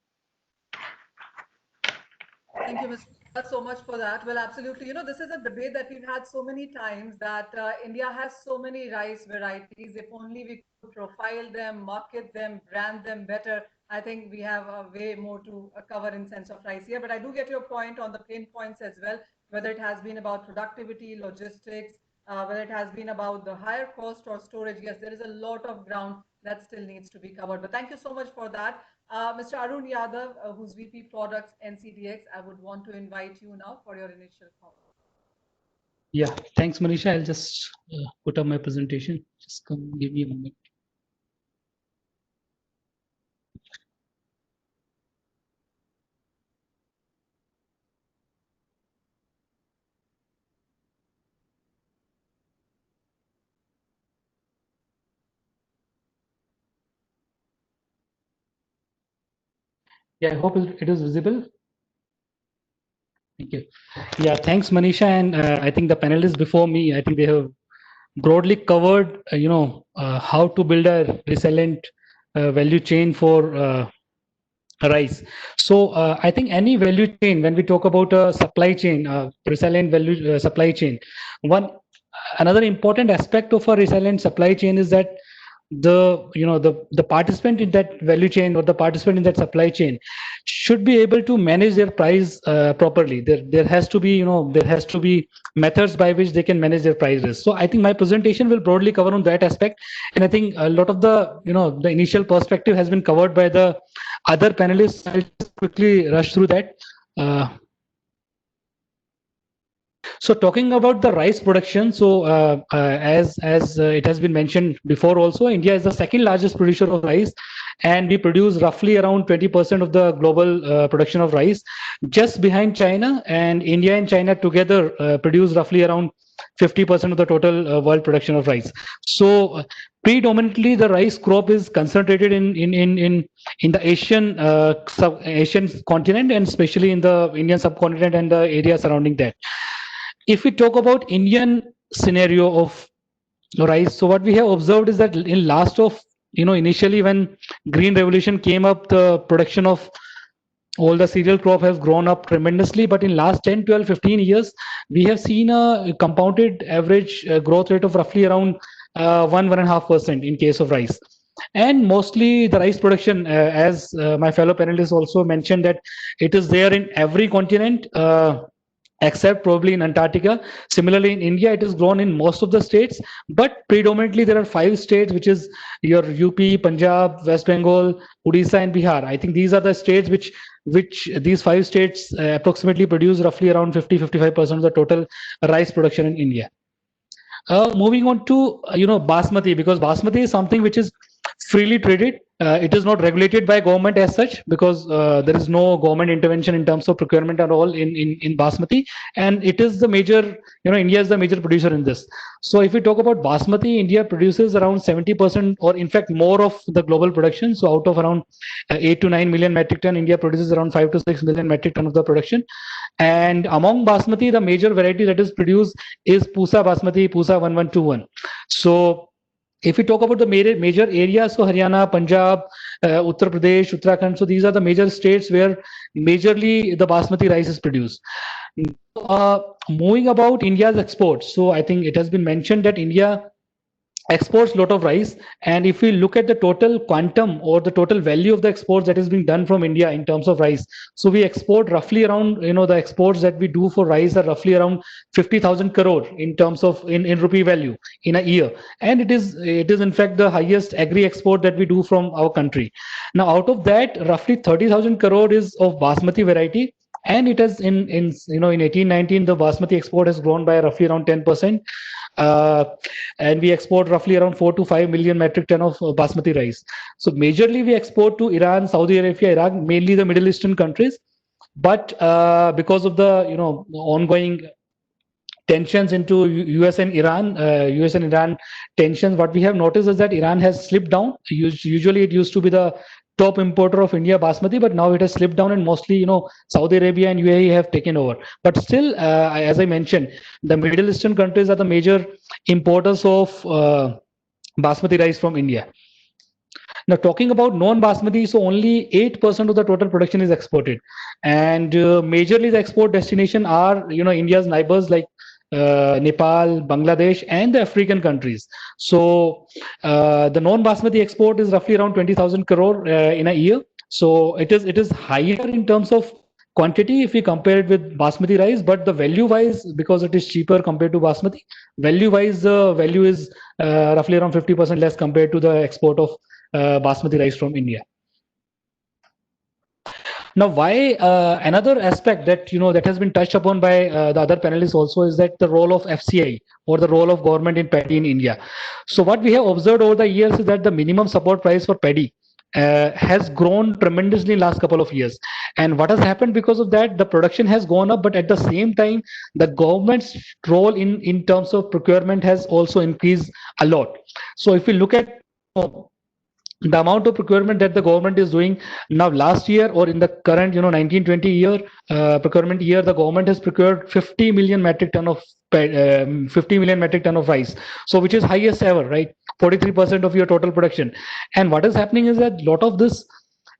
Thank you, Mr. Prasad, so much for that. Well, absolutely. You know, this is a debate that we've had so many times, that India has so many rice varieties. If only we could profile them, market them, brand them better, I think we have way more to cover in sense of rice here. But I do get your point on the pain points as well, whether it has been about productivity, logistics, whether it has been about the higher cost or storage. Yes, there is a lot of ground that still needs to be covered. But thank you so much for that. Mr. Arun Yadav, who's VP Products NCDX, I would want to invite you now for your initial comment. Yeah, thanks, Manisha. I'll just put up my presentation. Just give me a moment. Yeah, I hope it is visible. Thank you. Yeah, thanks, Manisha. And I think the panelists before me, I think they have broadly covered, how to build a resilient value chain for rice. So I think any value chain, when we talk about a supply chain, resilient value supply chain, another important aspect of a resilient supply chain is that the participant in that value chain or the participant in that supply chain should be able to manage their price properly. There has to be methods by which they can manage their price risk. So I think my presentation will broadly cover on that aspect, and I think a lot of the initial perspective has been covered by the other panelists. I'll just quickly rush through that. So talking about the rice production, so as it has been mentioned before, also India is the second largest producer of rice, and we produce roughly around 20% of the global production of rice, just behind China. And India and China together produce roughly around 50% of the total world production of rice. So predominantly the rice crop is concentrated in the Asian continent, and especially in the Indian subcontinent and the area surrounding that. If we talk about Indian scenario of rice, so what we have observed is that in last of, initially when green revolution came up, the production of all the cereal crop has grown up tremendously, but in last 10, 12, 15 years we have seen a compounded average growth rate of roughly around 1.5% in case of rice. And mostly the rice production, as my fellow panelists also mentioned, that it is there in every continent except probably in Antarctica. Similarly, in India, it is grown in most of the states, but predominantly there are 5 states, which is your UP, Punjab, West Bengal, Odisha, and Bihar. I think these are the states which these 5 states approximately produce roughly around 50-55% of the total rice production in India. Moving on to basmati, because basmati is something which is freely traded. It is not regulated by government as such, because there is no government intervention in terms of procurement at all in basmati, and it is the major, India is the major producer in this. So if we talk about basmati, India produces around 70%, or in fact more, of the global production. So out of around 8 to 9 million metric ton, India produces around 5 to 6 million metric ton of the production. And among basmati, the major variety that is produced is Pusa basmati, Pusa 1121. So if we talk about the major areas, so Haryana, Punjab, Uttar Pradesh, Uttarakhand, so these are the major states where majorly the basmati rice is produced. Moving about India's exports, so I think it has been mentioned that India exports a lot of rice, and if we look at the total quantum or the total value of the exports that is being done from India in terms of rice, so we export roughly around, the exports that we do for rice are roughly around 50,000 crore in terms of in rupee value in a year, and it is in fact the highest agri export that we do from our country. Now out of that, roughly 30,000 crore is of basmati variety, and it has in 1819 the basmati export has grown by roughly around 10%. And we export roughly around 4 to 5 million metric ton of basmati rice. So majorly we export to Iran, Saudi Arabia, Iraq, mainly the Middle Eastern countries. But because of the ongoing tensions into US and Iran tensions, what we have noticed is that Iran has slipped down. Usually it used to be the top importer of India basmati, but now it has slipped down, and mostly Saudi Arabia and UAE have taken over. But still, as I mentioned, the Middle Eastern countries are the major importers of basmati rice from India. Now talking about non-basmati, so only 8% of the total production is exported, and majorly the export destination are India's neighbors like Nepal, Bangladesh, and the African countries. So the non-basmati export is roughly around 20,000 crore in a year. So it is higher in terms of quantity if we compare it with basmati rice, but the value wise, because it is cheaper compared to basmati, value wise the value is roughly around 50% less compared to the export of basmati rice from India. Now, why another aspect that that has been touched upon by the other panelists also is that the role of FCI, or the role of government in paddy in India. So what we have observed over the years is that the minimum support price for paddy has grown tremendously in last couple of years. And what has happened because of that, the production has gone up, but at the same time, the government's role in terms of procurement has also increased a lot. So if we look at the amount of procurement that the government is doing now, last year or in the current 19-20 year procurement year, the government has procured 50 million metric ton of 50 million metric ton of rice, so which is highest ever, right? 43% of your total production. And what is happening is that a lot of this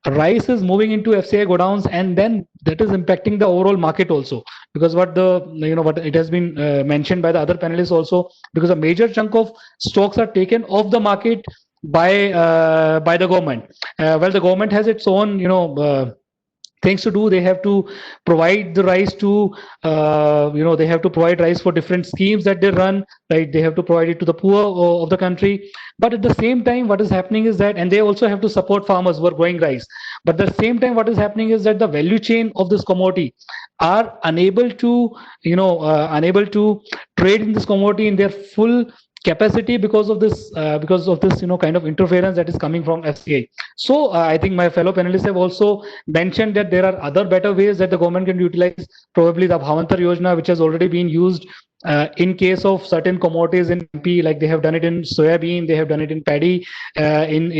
rice is moving into FCI godowns, and then that is impacting the overall market also, because what what it has been mentioned by the other panelists also, because a major chunk of stocks are taken off the market by the government. Well, the government has its own things to do. They have to provide the rice to, they have to provide rice for different schemes that they run, right? They have to provide it to the poor of the country. But at the same time, what is happening is that, and they also have to support farmers who are growing rice. But at the same time, what is happening is that the value chain of this commodity are unable to, unable to trade in this commodity in their full capacity because of this, kind of interference that is coming from FCI. So I think my fellow panelists have also mentioned that there are other better ways that the government can utilize, probably the Bhavantar Yojana, which has already been used in case of certain commodities in MP, like they have done it in soybean, they have done it in paddy, in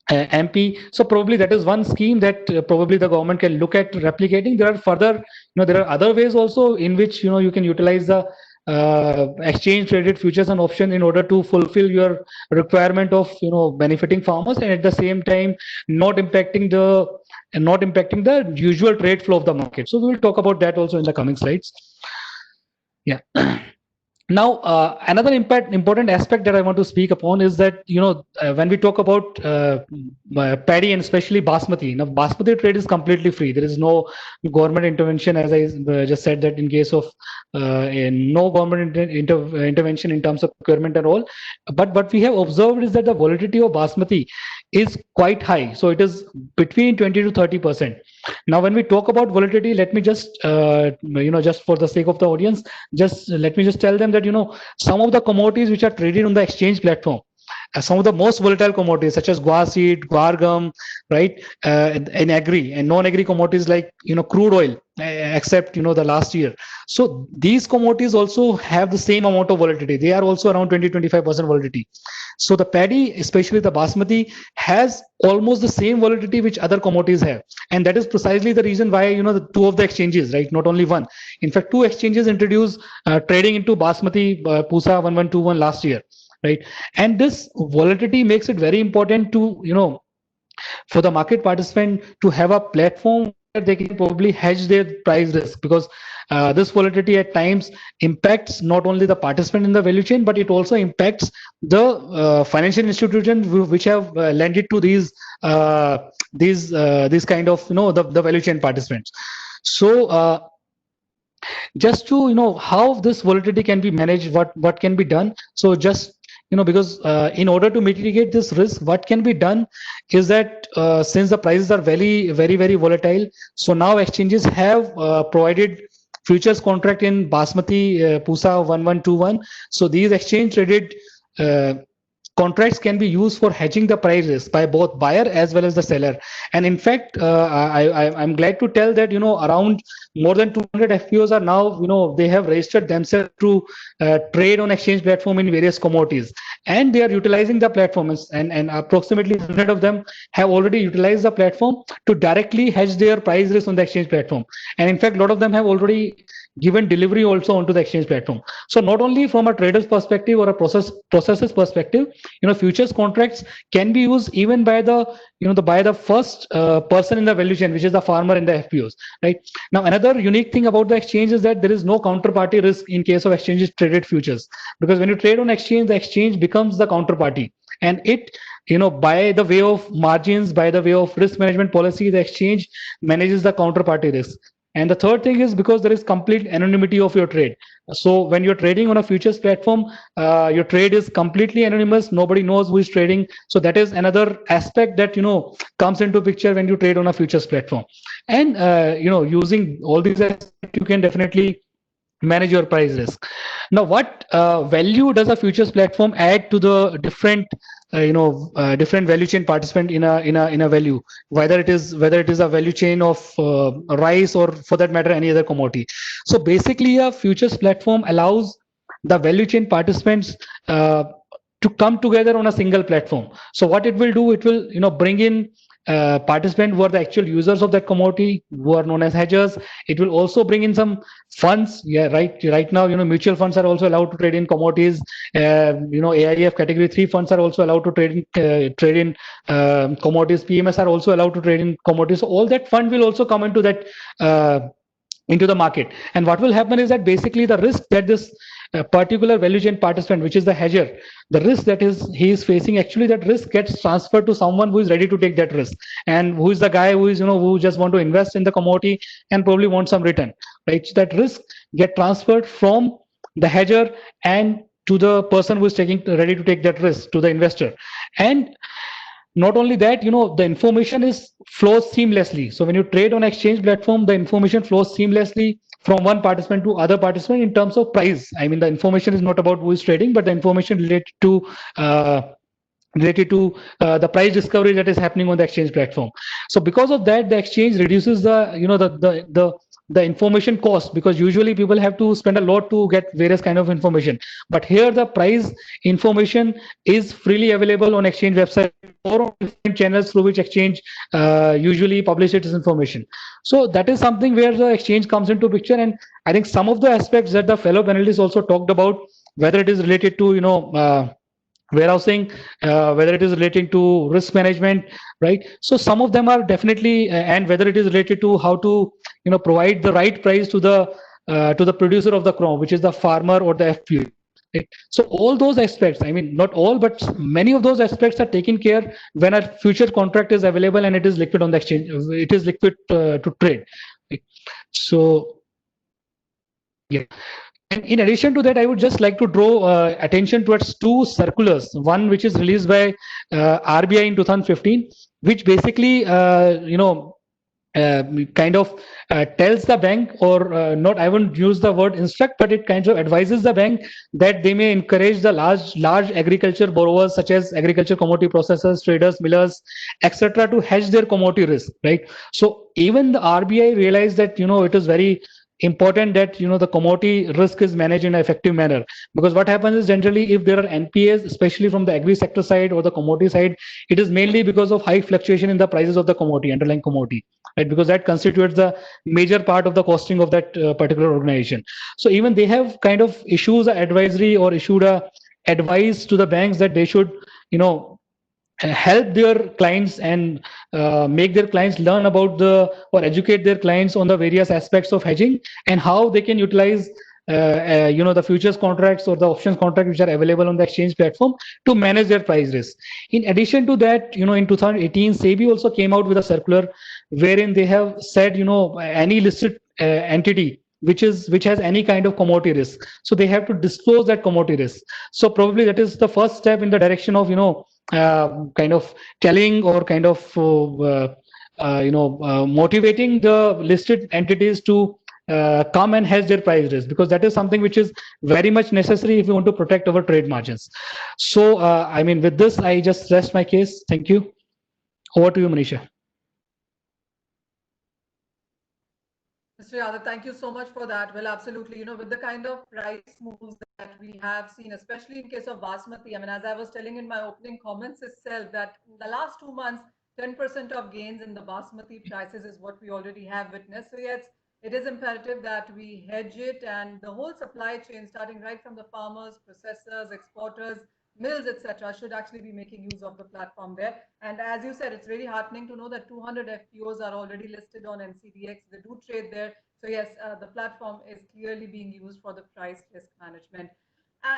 MP. So probably that is one scheme that probably the government can look at replicating. There are further, there are other ways also in which you can utilize the exchange traded futures and options in order to fulfill your requirement of benefiting farmers, and at the same time not impacting the usual trade flow of the market. So we will talk about that also in the coming slides. Yeah. Now, another important aspect that I want to speak upon is that, when we talk about paddy and especially basmati, now basmati trade is completely free. There is no government intervention, as I just said, that in case of no government intervention in terms of procurement and all. But what we have observed is that the volatility of basmati is quite high. So it is between 20 to 30%. Now, when we talk about volatility, let me just, just for the sake of the audience, let me just tell them that, some of the commodities which are traded on the exchange platform, some of the most volatile commodities such as guar seed, guar gum, right, in agri and non-agri commodities like, crude oil, except, the last year. So these commodities also have the same amount of volatility. They are also around 20-25% volatility. So the paddy, especially the basmati, has almost the same volatility which other commodities have. And that is precisely the reason why, the two of the exchanges, right, not only one. In fact, two exchanges introduced trading into basmati Pusa 1121 last year, right? And this volatility makes it very important to, for the market participant to have a platform where they can probably hedge their price risk, because this volatility at times impacts not only the participant in the value chain, but it also impacts the financial institutions which have lended to these kind of, the value chain participants. So just to how this volatility can be managed, what can be done. So just because in order to mitigate this risk, what can be done is that since the prices are very volatile, so now exchanges have provided futures contract in basmati Pusa 1121. So these exchange traded contracts can be used for hedging the price risk by both buyer as well as the seller. And in fact, I'm glad to tell that around more than 200 FPOs are now they have registered themselves to trade on exchange platform in various commodities, and they are utilizing the platforms, and approximately 100 of them have already utilized the platform to directly hedge their price risk on the exchange platform. And in fact, a lot of them have already given delivery also onto the exchange platform. So not only from a trader's perspective or a processor's perspective, futures contracts can be used even by the by the first person in the value chain, which is the farmer in the FPOs, right? Now, another unique thing about the exchange is that there is no counterparty risk in case of exchanges traded futures, because when you trade on exchange, the exchange becomes the counterparty, and it by the way of margins, by the way of risk management policy, the exchange manages the counterparty risk. And the third thing is because there is complete anonymity of your trade. So when you're trading on a futures platform, your trade is completely anonymous. Nobody knows who is trading. So that is another aspect that comes into picture when you trade on a futures platform. And using all these aspects, you can definitely manage your price risk. Now, what value does a futures platform add to the different different value chain participant in a value, whether it is a value chain of rice or, for that matter, any other commodity? So basically, a futures platform allows the value chain participants to come together on a single platform. So what it will do, it will bring in participants who are the actual users of that commodity, who are known as hedgers. It will also bring in some funds. Yeah, right now, mutual funds are also allowed to trade in commodities. AIF category 3 funds are also allowed to trade in commodities. PMS are also allowed to trade in commodities. So all that fund will also come into that into the market. And what will happen is that basically the risk that this particular value chain participant, which is the hedger, the risk that he is facing, actually that risk gets transferred to someone who is ready to take that risk, and who is the guy who is, who just want to invest in the commodity and probably want some return, right? So that risk get transferred from the hedger and to the person who is ready to take that risk, to the investor. And not only that, the information is flows seamlessly. So when you trade on exchange platform, the information flows seamlessly from one participant to other participant in terms of price. I mean, the information is not about who is trading, but the information uh, related to the price discovery that is happening on the exchange platform. So because of that, the exchange reduces the the information cost, because usually people have to spend a lot to get various kind of information, but here the price information is freely available on exchange website or on different channels through which exchange usually publishes its information. So that is something where the exchange comes into picture. And I think some of the aspects that the fellow panelists also talked about, whether it is related to warehousing, whether it is relating to risk management, right? So some of them are definitely, and whether it is related to how to provide the right price to the producer of the crop, which is the farmer or the FPO. Right? So all those aspects, I mean, not all, but many of those aspects are taken care when a future contract is available and it is liquid on the exchange. It is liquid to trade. Right? So yeah. And in addition to that, I would just like to draw attention towards two circulars. One which is released by RBI in 2015, which basically, kind of tells the bank, or not, I wouldn't use the word instruct, but it kind of advises the bank that they may encourage the large agriculture borrowers, such as agriculture commodity processors, traders, millers, etc., to hedge their commodity risk, right? So even the RBI realized that it is very important that the commodity risk is managed in an effective manner, because what happens is, generally, if there are NPAs, especially from the agri sector side or the commodity side, it is mainly because of high fluctuation in the prices of the commodity, underlying commodity, right? Because that constitutes the major part of the costing of that particular organization. So even they have kind of issues advisory, or issued a advice to the banks that they should help their clients and make their clients learn about or educate their clients on the various aspects of hedging, and how they can utilize the futures contracts or the options contracts which are available on the exchange platform to manage their price risk. In addition to that, in 2018, SEBI also came out with a circular wherein they have said, any listed entity which has any kind of commodity risk, so they have to disclose that commodity risk. So probably that is the first step in the direction of kind of telling, or kind of motivating the listed entities to come and hedge their price risk, because that is something which is very much necessary if we want to protect our trade margins. So I mean, with this, I just rest my case. Thank you. Over to you, Manisha. Mr. Yadav, thank you so much for that. Well, absolutely. With the kind of price moves that we have seen, especially in case of Basmati, I mean, as I was telling in my opening comments itself, that in the last 2 months, 10% of gains in the Basmati prices is what we already have witnessed. So yes, it is imperative that we hedge it, and the whole supply chain, starting right from the farmers, processors, exporters, mills, etc., should actually be making use of the platform there. And as you said, it's really heartening to know that 200 FPOs are already listed on NCDX. They do trade there. So yes, the platform is clearly being used for the price risk management.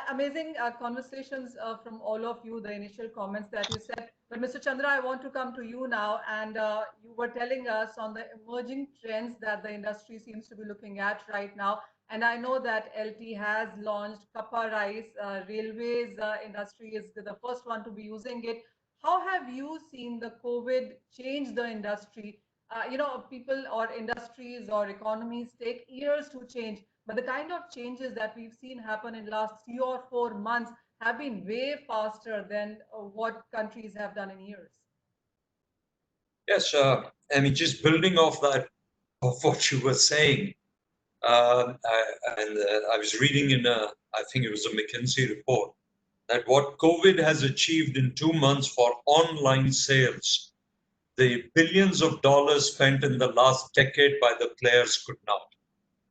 Amazing conversations from all of you, the initial comments that you said. But Mr. Chandra, I want to come to you now. And you were telling us on the emerging trends that the industry seems to be looking at right now. And I know that LT has launched Kappa Rice. Railways industry is the first one to be using it. How have you seen the COVID change the industry? People or industries or economies take years to change, but the kind of changes that we've seen happen in last 3 or 4 months have been way faster than what countries have done in years. Yes, I mean, just building off that, of what you were saying, I was reading in I think it was a McKinsey report, that what COVID has achieved in 2 months for online sales, the billions of dollars spent in the last decade by the players could not.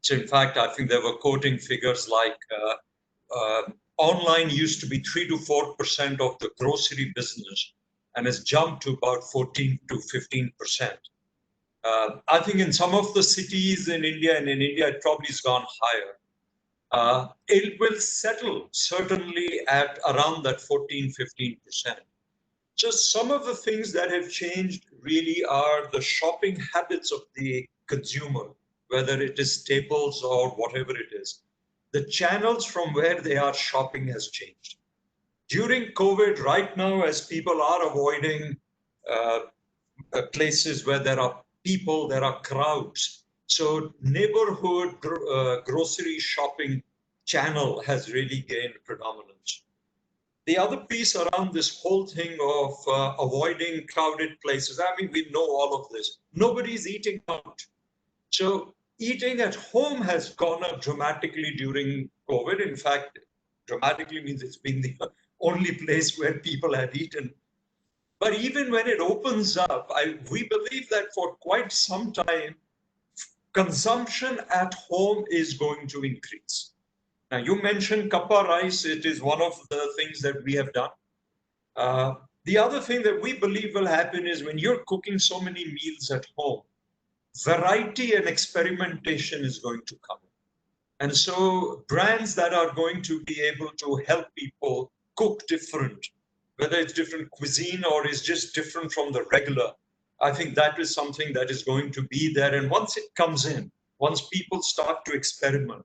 So in fact, I think they were quoting figures like online used to be 3 to 4% of the grocery business, and has jumped to about 14 to 15%. I think in some of the cities in India, it probably has gone higher. It will settle certainly at around that 14-15%. So some of the things that have changed really are the shopping habits of the consumer, whether it is staples or whatever it is. The channels from where they are shopping has changed. During COVID, right now, as people are avoiding places where there are people, there are crowds. So neighborhood grocery shopping channel has really gained predominance. The other piece around this whole thing of avoiding crowded places, I mean, we know all of this. Nobody's eating out. So eating at home has gone up dramatically during COVID. In fact, dramatically means it's been the only place where people have eaten. But even when it opens up, we believe that for quite some time, consumption at home is going to increase. Now, you mentioned kappa rice. It is one of the things that we have done. The other thing that we believe will happen is when you're cooking so many meals at home, variety and experimentation is going to come. And so brands that are going to be able to help people cook different, whether it's different cuisine or is just different from the regular, I think that is something that is going to be there. And once it comes in, once people start to experiment,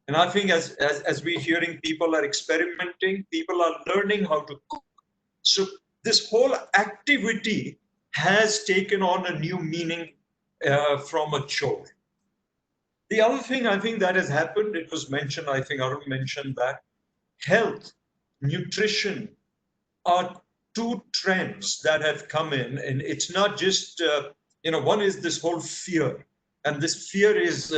and I think as we're hearing, people are experimenting, people are learning how to cook. So this whole activity has taken on a new meaning from a chore. The other thing I think that has happened, it was mentioned, I think Arun mentioned that health, nutrition are two trends that have come in. And it's not just, one is this whole fear. And this fear is,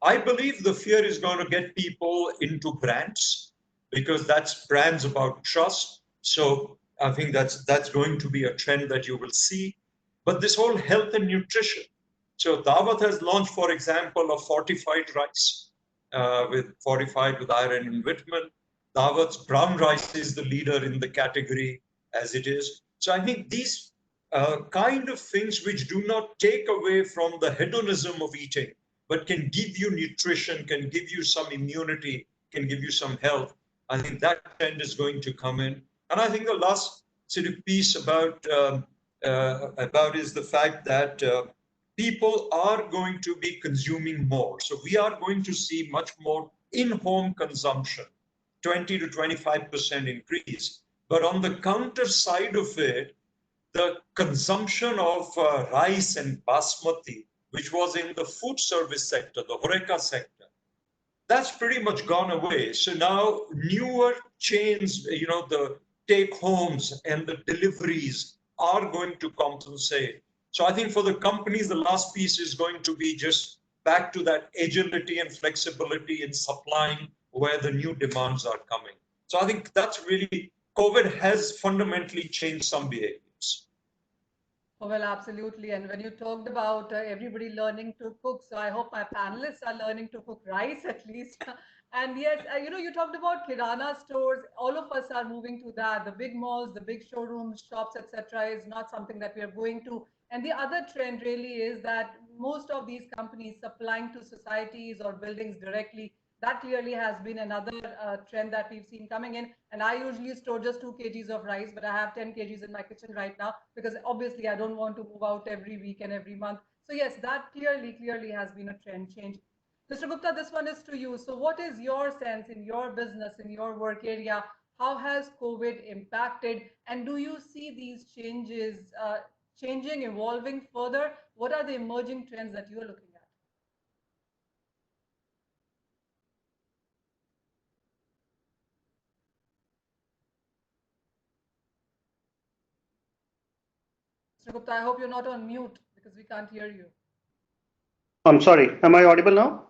I believe the fear is going to get people into brands because that's brands about trust. So I think that's going to be a trend that you will see. But this whole health and nutrition. So Daawat has launched, for example, a fortified rice fortified with iron and vitamin. Daawat's brown rice is the leader in the category as it is. So I think these kind of things which do not take away from the hedonism of eating, but can give you nutrition, can give you some immunity, can give you some health. I think that trend is going to come in. And I think the last sort of piece about is the fact that people are going to be consuming more. So we are going to see much more in-home consumption, 20 to 25% increase. But on the counter side of it, the consumption of rice and basmati, which was in the food service sector, the HoReCa sector, that's pretty much gone away. So now newer chains, the take homes and the deliveries are going to compensate. So I think for the companies, the last piece is going to be just back to that agility and flexibility in supplying where the new demands are coming. So I think that's really, COVID has fundamentally changed some behaviors. Oh, well, absolutely. And when you talked about everybody learning to cook, so I hope my panelists are learning to cook rice at least. And yes, you talked about Kirana stores. All of us are moving to that. The big malls, the big showrooms, shops, etc., is not something that we are going to. And the other trend really is that most of these companies supplying to societies or buildings directly, that clearly has been another trend that we've seen coming in. And I usually store just 2 kgs of rice, but I have 10 kgs in my kitchen right now because obviously I don't want to move out every week and every month. So yes, that clearly has been a trend change. Mr. Gupta, this one is to you. So what is your sense in your business, in your work area? How has COVID impacted? And do you see these changes changing, evolving further? What are the emerging trends that you're looking at? Mr. Gupta, I hope you're not on mute because we can't hear you. I'm sorry. Am I audible now?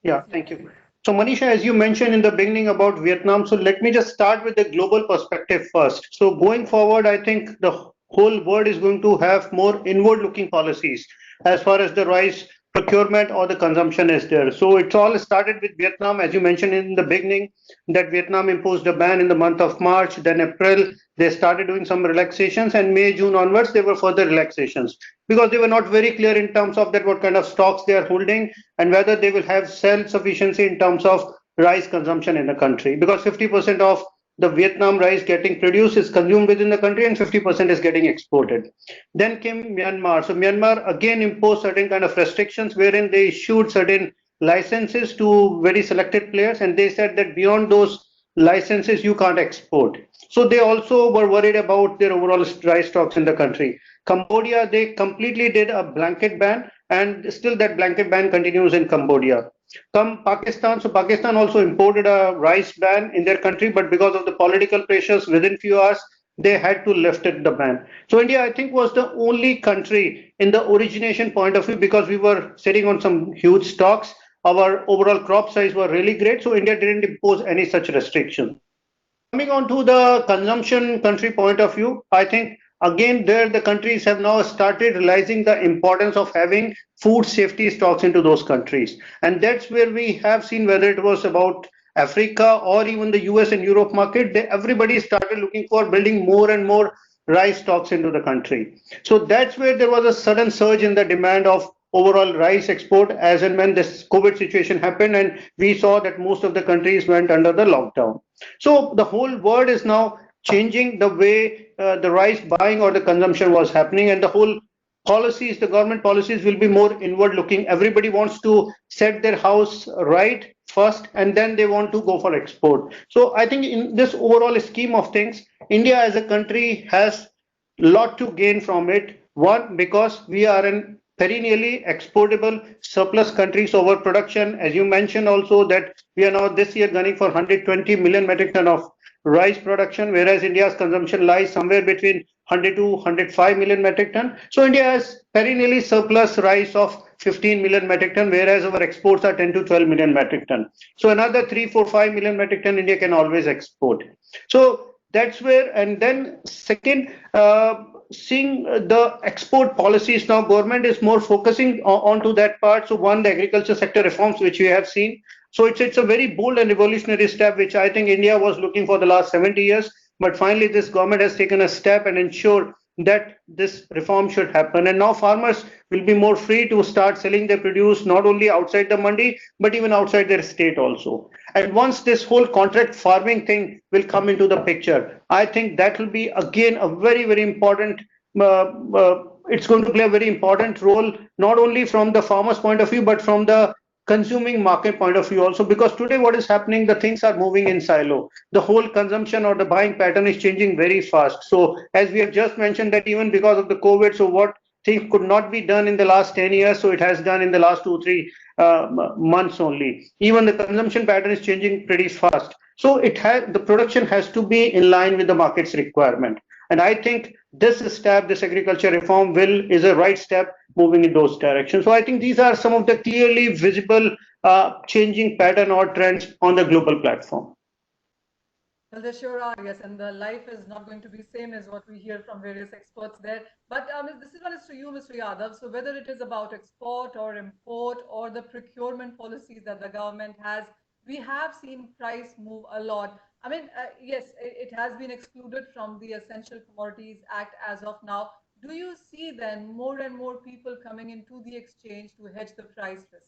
Yeah, thank you. So Manisha, as you mentioned in the beginning about Vietnam, so let me just start with the global perspective first. So going forward, I think the whole world is going to have more inward-looking policies as far as the rice procurement or the consumption is there. So it's all started with Vietnam, as you mentioned in the beginning, that Vietnam imposed a ban in the month of March, then April, they started doing some relaxations, and May, June onwards, there were further relaxations because they were not very clear in terms of that what kind of stocks they are holding and whether they will have self-sufficiency in terms of rice consumption in the country, because 50% of the Vietnam rice getting produced is consumed within the country and 50% is getting exported. Then came Myanmar. So Myanmar again imposed certain kind of restrictions wherein they issued certain licenses to very selected players, and they said that beyond those licenses you can't export. So they also were worried about their overall rice stocks in the country. Cambodia, they completely did a blanket ban, and still that blanket ban continues in Cambodia. Come Pakistan, so Pakistan also imported a rice ban in their country, but because of the political pressures within few hours, they had to lift it, the ban. So India, I think, was the only country in the origination point of view, because we were sitting on some huge stocks. Our overall crop size were really great, so India didn't impose any such restriction. Coming on to the consumption country point of view, I think again there the countries have now started realizing the importance of having food safety stocks into those countries. And that's where we have seen, whether it was about Africa or even the US and Europe market, everybody started looking for building more and more rice stocks into the country. So that's where there was a sudden surge in the demand of overall rice export as and when this COVID situation happened, and we saw that most of the countries went under the lockdown. So the whole world is now changing the way the rice buying or the consumption was happening, and the whole policies, the government policies will be more inward looking. Everybody wants to set their house right first, and then they want to go for export. So I think in this overall scheme of things, India as a country has a lot to gain from it. One, because we are an perennially exportable surplus country, so our production, as you mentioned also, that we are now this year gunning for 120 million metric ton of rice production, whereas India's consumption lies somewhere between 100 to 105 million metric ton. So India has perennially surplus rice of 15 million metric ton, whereas our exports are 10 to 12 million metric ton. So another 3, 4, 5 million metric ton India can always export. So that's where, and then second, seeing the export policies now, government is more focusing onto that part. So one, the agriculture sector reforms which we have seen. So it's a very bold and revolutionary step which I think India was looking for the last 70 years. But finally, this government has taken a step and ensured that this reform should happen. And now farmers will be more free to start selling their produce not only outside the mandi, but even outside their state also. And once this whole contract farming thing will come into the picture, I think that will be again a very, very important, it's going to play a very important role, not only from the farmer's point of view, but from the consuming market point of view also, because today what is happening, the things are moving in silo. The whole consumption or the buying pattern is changing very fast. So as we have just mentioned that even because of the COVID, so what things could not be done in the last 10 years, so it has done in the last 2-3 months only. Even the consumption pattern is changing pretty fast. So the production has to be in line with the market's requirement. And I think this step, this agriculture reform is a right step moving in those directions. So I think these are some of the clearly visible changing pattern or trends on the global platform. Well, they sure are, yes, and the life is not going to be same as what we hear from various experts there. But this one is to you, Mr. Yadav. So whether it is about export or import or the procurement policies that the government has, we have seen price move a lot. I mean, yes, it has been excluded from the Essential Commodities Act as of now. Do you see then more and more people coming into the exchange to hedge the price risk?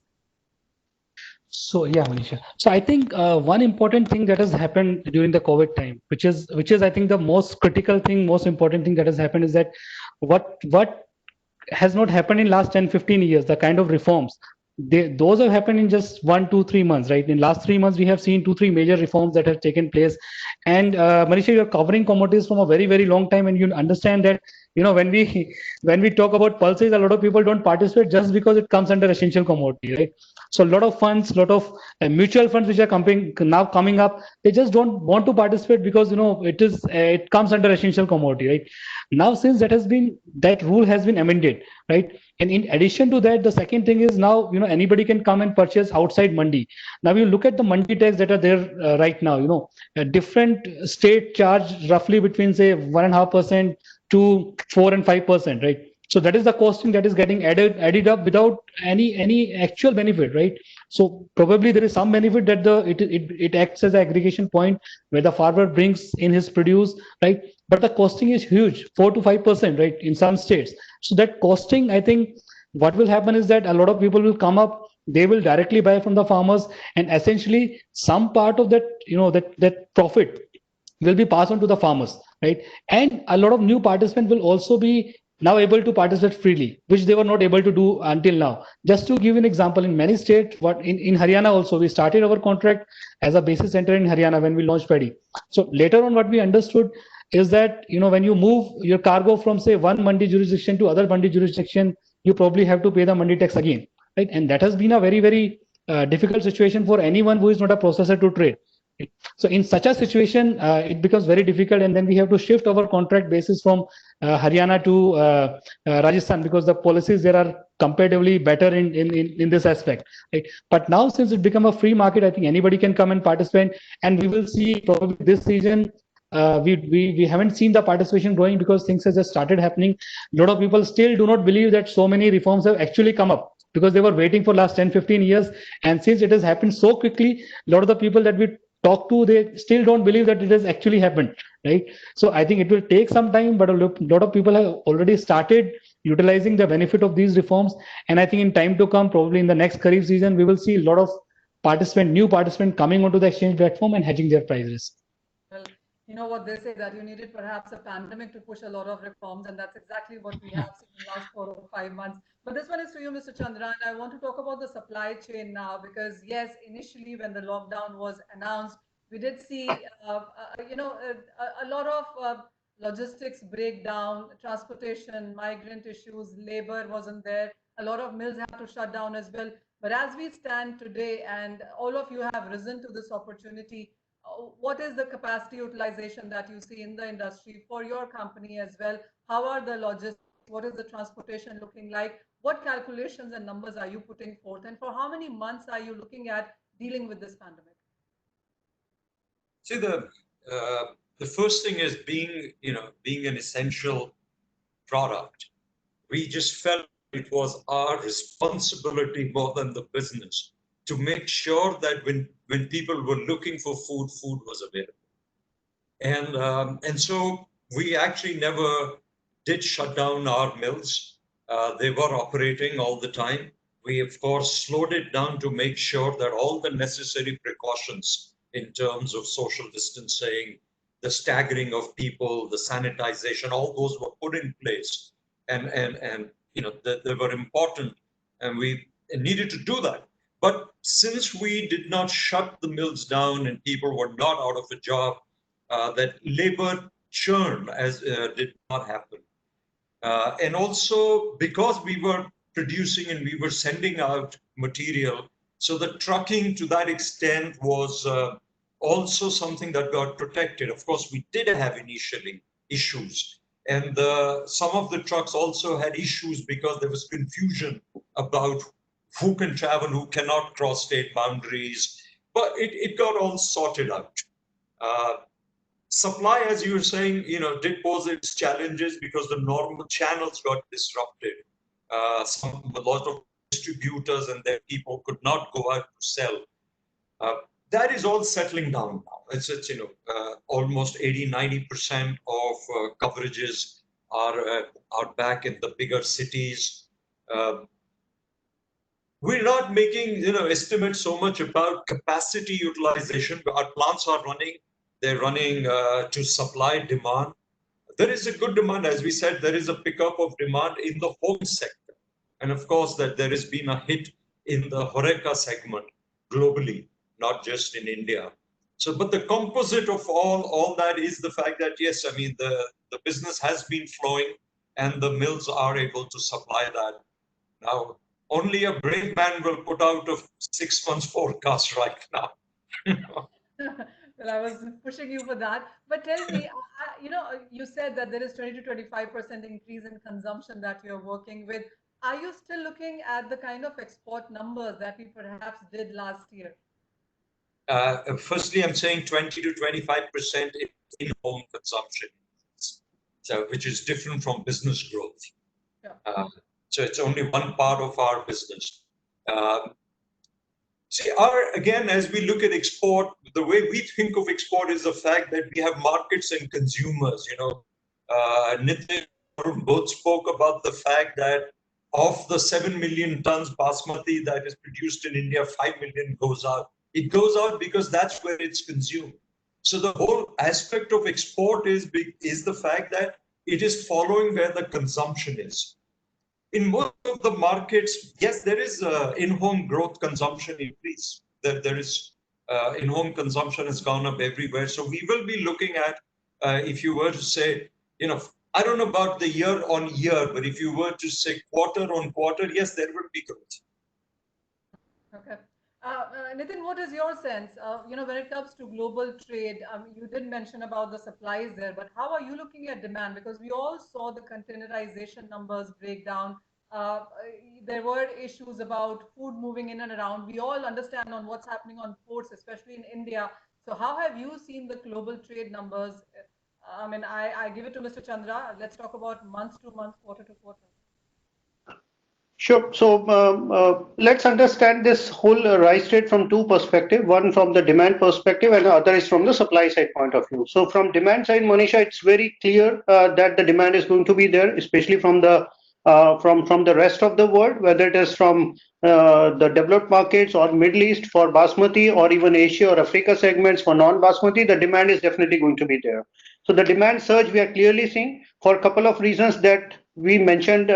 So yeah, Manisha. So I think one important thing that has happened during the COVID time, which is I think the most critical thing, most important thing that has happened is that what has not happened in last 10-15 years, the kind of reforms, those have happened in just 1-2-3 months, right? In last 3 months we have seen 2-3 major reforms that have taken place. And Manisha, you're covering commodities from a very, very long time, and you understand that, you know, when we talk about pulses, a lot of people don't participate just because it comes under essential commodity, right? So a lot of funds, a lot of mutual funds which are coming up, they just don't want to participate because, you know, it comes under essential commodity, right? Now, since that rule has been amended, right? And in addition to that, the second thing is now, you know, anybody can come and purchase outside mandi. Now you look at the mandi tax that are there right now, you know, different state charge roughly between say 1.5% to 4 and 5%, right? So that is the costing that is getting added up without any actual benefit, right? So probably there is some benefit that it acts as an aggregation point where the farmer brings in his produce, right? But the costing is huge, 4 to 5%, right? In some states. So that costing, I think what will happen is that a lot of people will come up they will directly buy from the farmers, and essentially some part of that, that profit will be passed on to the farmers, right? And a lot of new participants will also be now able to participate freely, which they were not able to do until now. Just to give you an example, in many states, what in Haryana also, we started our contract as a basis center in Haryana when we launched paddy. So later on, what we understood is that, when you move your cargo from, say, one mandi jurisdiction to other mandi jurisdiction, you probably have to pay the mandi tax again, right? And that has been a very, very difficult situation for anyone who is not a processor to trade. So in such a situation, it becomes very difficult, and then we have to shift our contract basis from Haryana to Rajasthan, because the policies there are comparatively better in this aspect. Right? But now, since it become a free market, I think anybody can come and participate, and we will see probably this season. We haven't seen the participation growing because things have just started happening. A lot of people still do not believe that so many reforms have actually come up, because they were waiting for last 10-15 years, and since it has happened so quickly, a lot of the people that we talk to, they still don't believe that it has actually happened, right? So I think it will take some time, but a lot of people have already started utilizing the benefit of these reforms, and I think in time to come, probably in the next Kharif season, we will see a lot of new participants coming onto the exchange platform and hedging their prices. Well, you know what they say, that you needed perhaps a pandemic to push a lot of reforms, and that's exactly what we have seen in the last 4 or 5 months. But this one is to you, Mr. Chandra, and I want to talk about the supply chain now, because yes, initially when the lockdown was announced, we did see, a lot of logistics breakdown, transportation, migrant issues, labor wasn't there. A lot of mills had to shut down as well. But as we stand today, and all of you have risen to this opportunity, what is the capacity utilization that you see in the industry for your company as well? How are the logistics? What is the transportation looking like? What calculations and numbers are you putting forth? And for how many months are you looking at dealing with this pandemic? See, the first thing is being an essential product. We just felt it was our responsibility more than the business to make sure that when people were looking for food, food was available. And so we actually never did shut down our mills. They were operating all the time. We, of course, slowed it down to make sure that all the necessary precautions in terms of social distancing, the staggering of people, the sanitization, all those were put in place. And they were important, and we needed to do that. But since we did not shut the mills down and people were not out of a job, that labor churn did not happen. And also because we were producing and we were sending out material, so the trucking to that extent was also something that got protected. Of course, we did have initially issues, and some of the trucks also had issues because there was confusion about who can travel, who cannot cross state boundaries, but it got all sorted out. Supply, as you were saying, did pose its challenges because the normal channels got disrupted. A lot of distributors and their people could not go out to sell. That is all settling down now. It's almost 80-90% of coverages are back in the bigger cities. We're not making estimates so much about capacity utilization. Our plants are running. They're running to supply demand. There is a good demand. As we said, there is a pickup of demand in the home sector. And of course, that there has been a hit in the HoReCa segment globally, not just in India. So, but the composite of all that is the fact that, yes, I mean, the business has been flowing and the mills are able to supply that. Now, only a brave man will put out a 6 months forecast right now. Well, I was pushing you for that. But tell me, you said that there is 20 to 25% increase in consumption that you're working with. Are you still looking at the kind of export numbers that we perhaps did last year? Firstly, I'm saying 20 to 25% in-home consumption, so which is different from business growth. Yeah. So it's only one part of our business. See, again, as we look at export, the way we think of export is the fact that we have markets and consumers. Nitin both spoke about the fact that of the 7 million tons basmati that is produced in India, 5 million goes out. It goes out because that's where it's consumed. So the whole aspect of export is the fact that it is following where the consumption is. In most of the markets, yes, there is in-home growth consumption increase. There is in-home consumption has gone up everywhere. So we will be looking at, if you were to say, I don't know about the year on year, but if you were to say quarter on quarter, yes, there will be growth. Okay. Nitin, what is your sense? When it comes to global trade, you did mention about the supplies there, but how are you looking at demand? Because we all saw the containerization numbers break down. Uh, there were issues about food moving in and around. We all understand on what's happening on ports, especially in India. So how have you seen the global trade numbers? I give it to Mr. Chandra. Let's talk about month to month, quarter to quarter. Sure. So let's understand this whole rice trade from two perspectives. One from the demand perspective, and the other is from the supply side point of view. So from demand side, Manisha, it's very clear that the demand is going to be there, especially from the from the rest of the world, whether it is from the developed markets or Middle East for basmati, or even Asia or Africa segments for non-basmati. The demand is definitely going to be there. So the demand surge we are clearly seeing for a couple of reasons that we mentioned,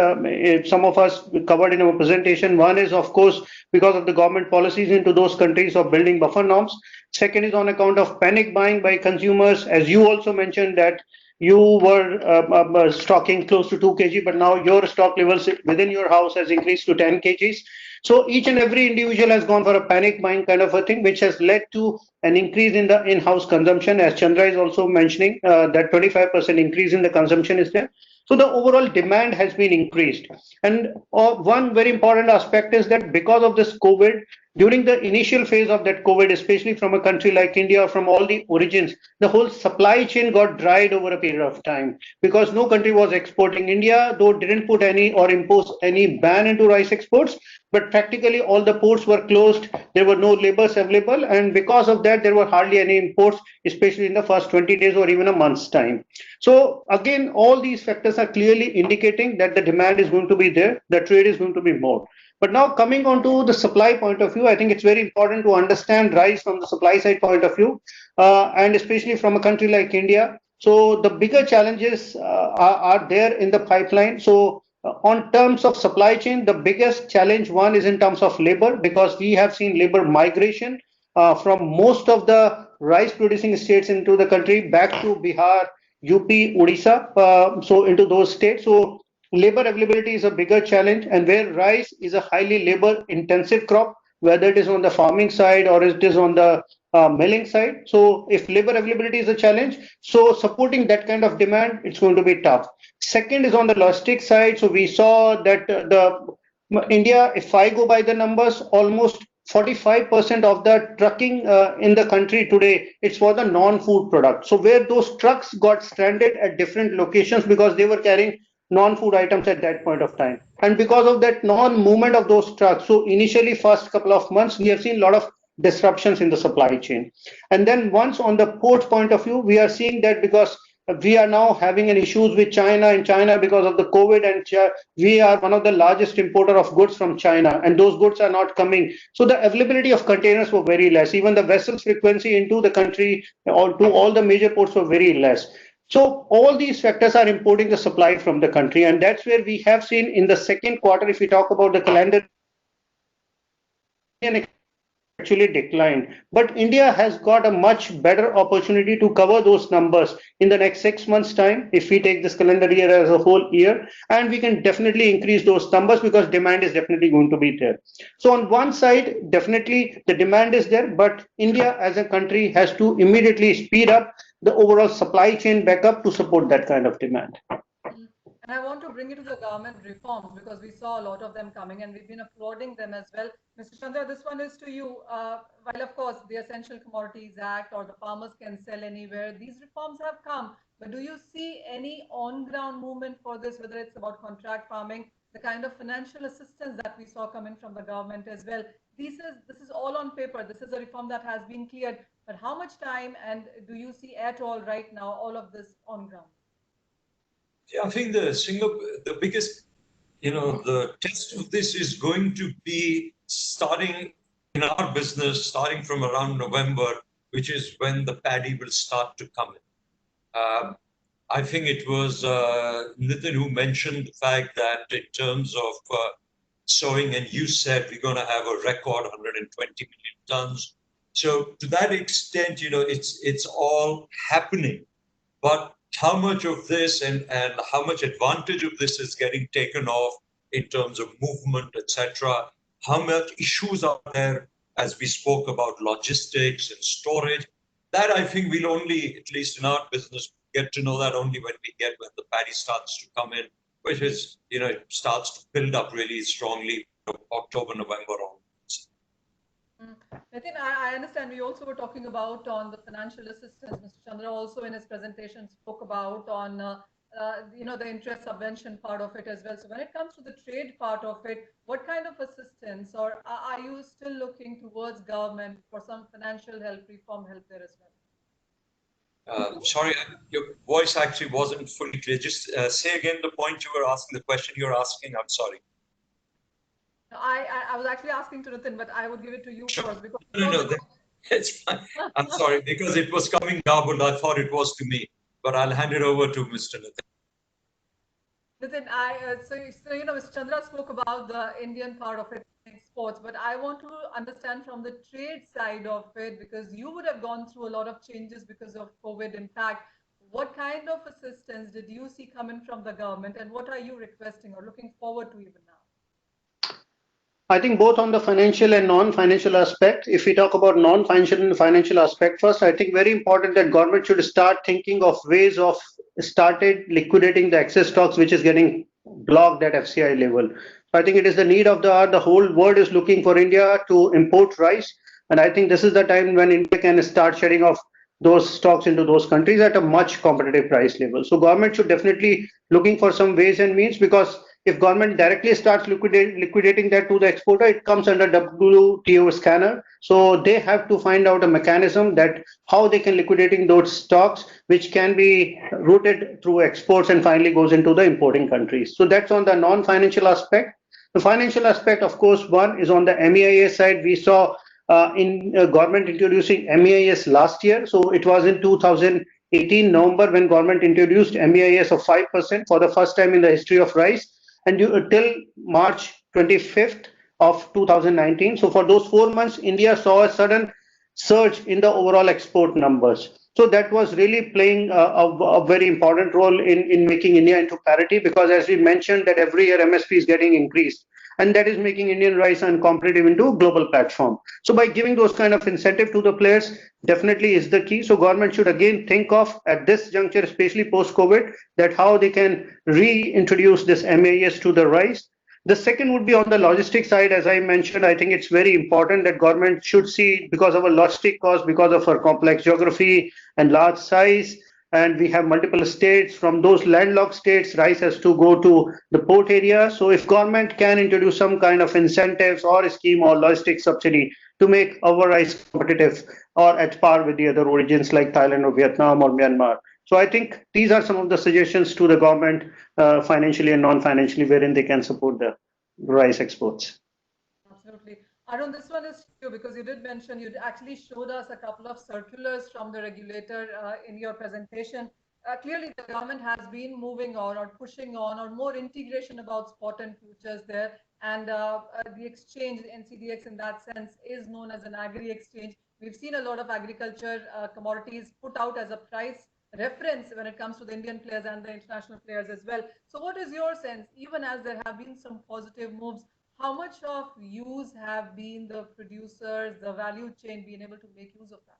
some of us covered in our presentation. One is, of course, because of the government policies into those countries of building buffer norms. Second is on account of panic buying by consumers, as you also mentioned that you were stocking close to 2 kg, but now your stock levels within your house has increased to 10 kgs. So each and every individual has gone for a panic buying kind of a thing, which has led to an increase in the in-house consumption, as Chandra is also mentioning, that 25% increase in the consumption is there. So the overall demand has been increased. And one very important aspect is that because of this COVID, during the initial phase of that COVID, especially from a country like India or from all the origins, the whole supply chain got dried over a period of time because no country was exporting. India, though, didn't put any or impose any ban into rice exports, but practically all the ports were closed. There were no labors available. And because of that, there were hardly any imports, especially in the first 20 days or even a month's time. So again, all these factors are clearly indicating that the demand is going to be there, the trade is going to be more. But now coming on to the supply point of view, I think it's very important to understand rice from the supply side point of view, and especially from a country like India. So the bigger challenges are there in the pipeline. So on terms of supply chain, the biggest challenge one is in terms of labor, because we have seen labor migration from most of the rice producing states into the country back to Bihar, UP, Odisha, so into those states. So labor availability is a bigger challenge, and where rice is a highly labor intensive crop, whether it is on the farming side or it is on the milling side. So if labor availability is a challenge, so supporting that kind of demand, it's going to be tough. Second is on the logistic side. So we saw that the India, if I go by the numbers, almost 45% of the trucking in the country today, it's for the non-food product. So where those trucks got stranded at different locations because they were carrying non-food items at that point of time. And because of that non-movement of those trucks, so initially first couple of months, we have seen a lot of disruptions in the supply chain. And then once on the port point of view, we are seeing that because we are now having an issues with China, and China because of the COVID, and we are one of the largest importer of goods from China, and those goods are not coming. So the availability of containers were very less. Even the vessels frequency into the country or to all the major ports were very less. So all these factors are importing the supply from the country, and that's where we have seen in the second quarter, if we talk about the calendar, actually declined. But India has got a much better opportunity to cover those numbers in the next 6 months' time if we take this calendar year as a whole year, and we can definitely increase those numbers because demand is definitely going to be there. So on one side, definitely the demand is there, but India as a country has to immediately speed up the overall supply chain backup to support that kind of demand. And I want to bring it to the government reforms because we saw a lot of them coming and we've been applauding them as well. Mr. Chandra, this one is to you. While, of course, the Essential Commodities Act or the farmers can sell anywhere, these reforms have come. But do you see any on-ground movement for this, whether it's about contract farming, the kind of financial assistance that we saw coming from the government as well? This is all on paper. This is a reform that has been cleared. But how much time and do you see at all right now all of this on ground? Yeah, I think the biggest the test of this is going to be starting in our business, starting from around November, which is when the paddy will start to come in. I think it was Nitin who mentioned the fact that in terms of sowing, and you said we're going to have a record 120 million tons. So to that extent, it's all happening. But how much of this and how much advantage of this is getting taken off in terms of movement, etc. How much issues are there, as we spoke about logistics and storage? That I think we'll only, at least in our business, get to know that only when the paddy starts to come in, which is, it starts to build up really strongly October, November onwards. Nitin, I understand we also were talking about on the financial assistance. Mr. Chandra also in his presentation spoke about on the interest subvention part of it as well. So when it comes to the trade part of it, what kind of assistance, or are you still looking towards government for some financial help, reform help there as well? Sorry, your voice actually wasn't fully clear. Just say again the point you were asking, the question you're asking. I'm sorry. I was actually asking to Nitin, but I would give it to you first. Because No, it's fine. I'm sorry, because it was coming garbled. I thought it was to me, but I'll hand it over to Mr. Nitin. Nitin, Mr. Chandra spoke about the Indian part of it in sports, but I want to understand from the trade side of it, because you would have gone through a lot of changes because of COVID impact. What kind of assistance did you see coming from the government, and what are you requesting or looking forward to even now? I think both on the financial and non-financial aspect. If we talk about non-financial and financial aspect first, I think very important that government should start thinking of ways of started liquidating the excess stocks which is getting blocked at FCI level. So I think it is the need of the hour. The whole world is looking for India to import rice, and I think this is the time when India can start shedding off those stocks into those countries at a much competitive price level. So government should definitely looking for some ways and means, because if government directly starts liquidating that to the exporter, it comes under WTO scanner. So they have to find out a mechanism that how they can liquidating those stocks, which can be routed through exports and finally goes into the importing countries. So that's on the non-financial aspect. The financial aspect, of course, one is on the MEIS side. We saw in government introducing MEIS last year. So it was in 2018 November when government introduced MEIS of 5% for the first time in the history of rice, and till March 25th of 2019. So for those 4 months, India saw a sudden surge in the overall export numbers. So that was really playing a very important role in making India into parity, because as we mentioned that every year MSP is getting increased, and that is making Indian rice uncompetitive into a global platform. So by giving those kind of incentive to the players definitely is the key. So government should again think of at this juncture, especially post-COVID, that how they can reintroduce this MEIS to the rice. The second would be on the logistic side. As I mentioned, I think it's very important that government should see, because of a logistic cost, because of our complex geography and large size, and we have multiple states. From those landlocked states, rice has to go to the port area. So if government can introduce some kind of incentives or a scheme or logistic subsidy to make our rice competitive or at par with the other origins like Thailand or Vietnam or Myanmar. So I think these are some of the suggestions to the government financially and non-financially, wherein they can support the rice exports. Absolutely. Arun, this one is you, because you did mention, you actually showed us a couple of circulars from the regulator in your presentation. Clearly, the government has been moving on or pushing on or more integration about spot and futures there. And the exchange, the NCDX in that sense, is known as an agri-exchange. We've seen a lot of agriculture commodities put out as a price reference when it comes to the Indian players and the international players as well. So what is your sense, even as there have been some positive moves, how much of use have been the producers, the value chain being able to make use of that?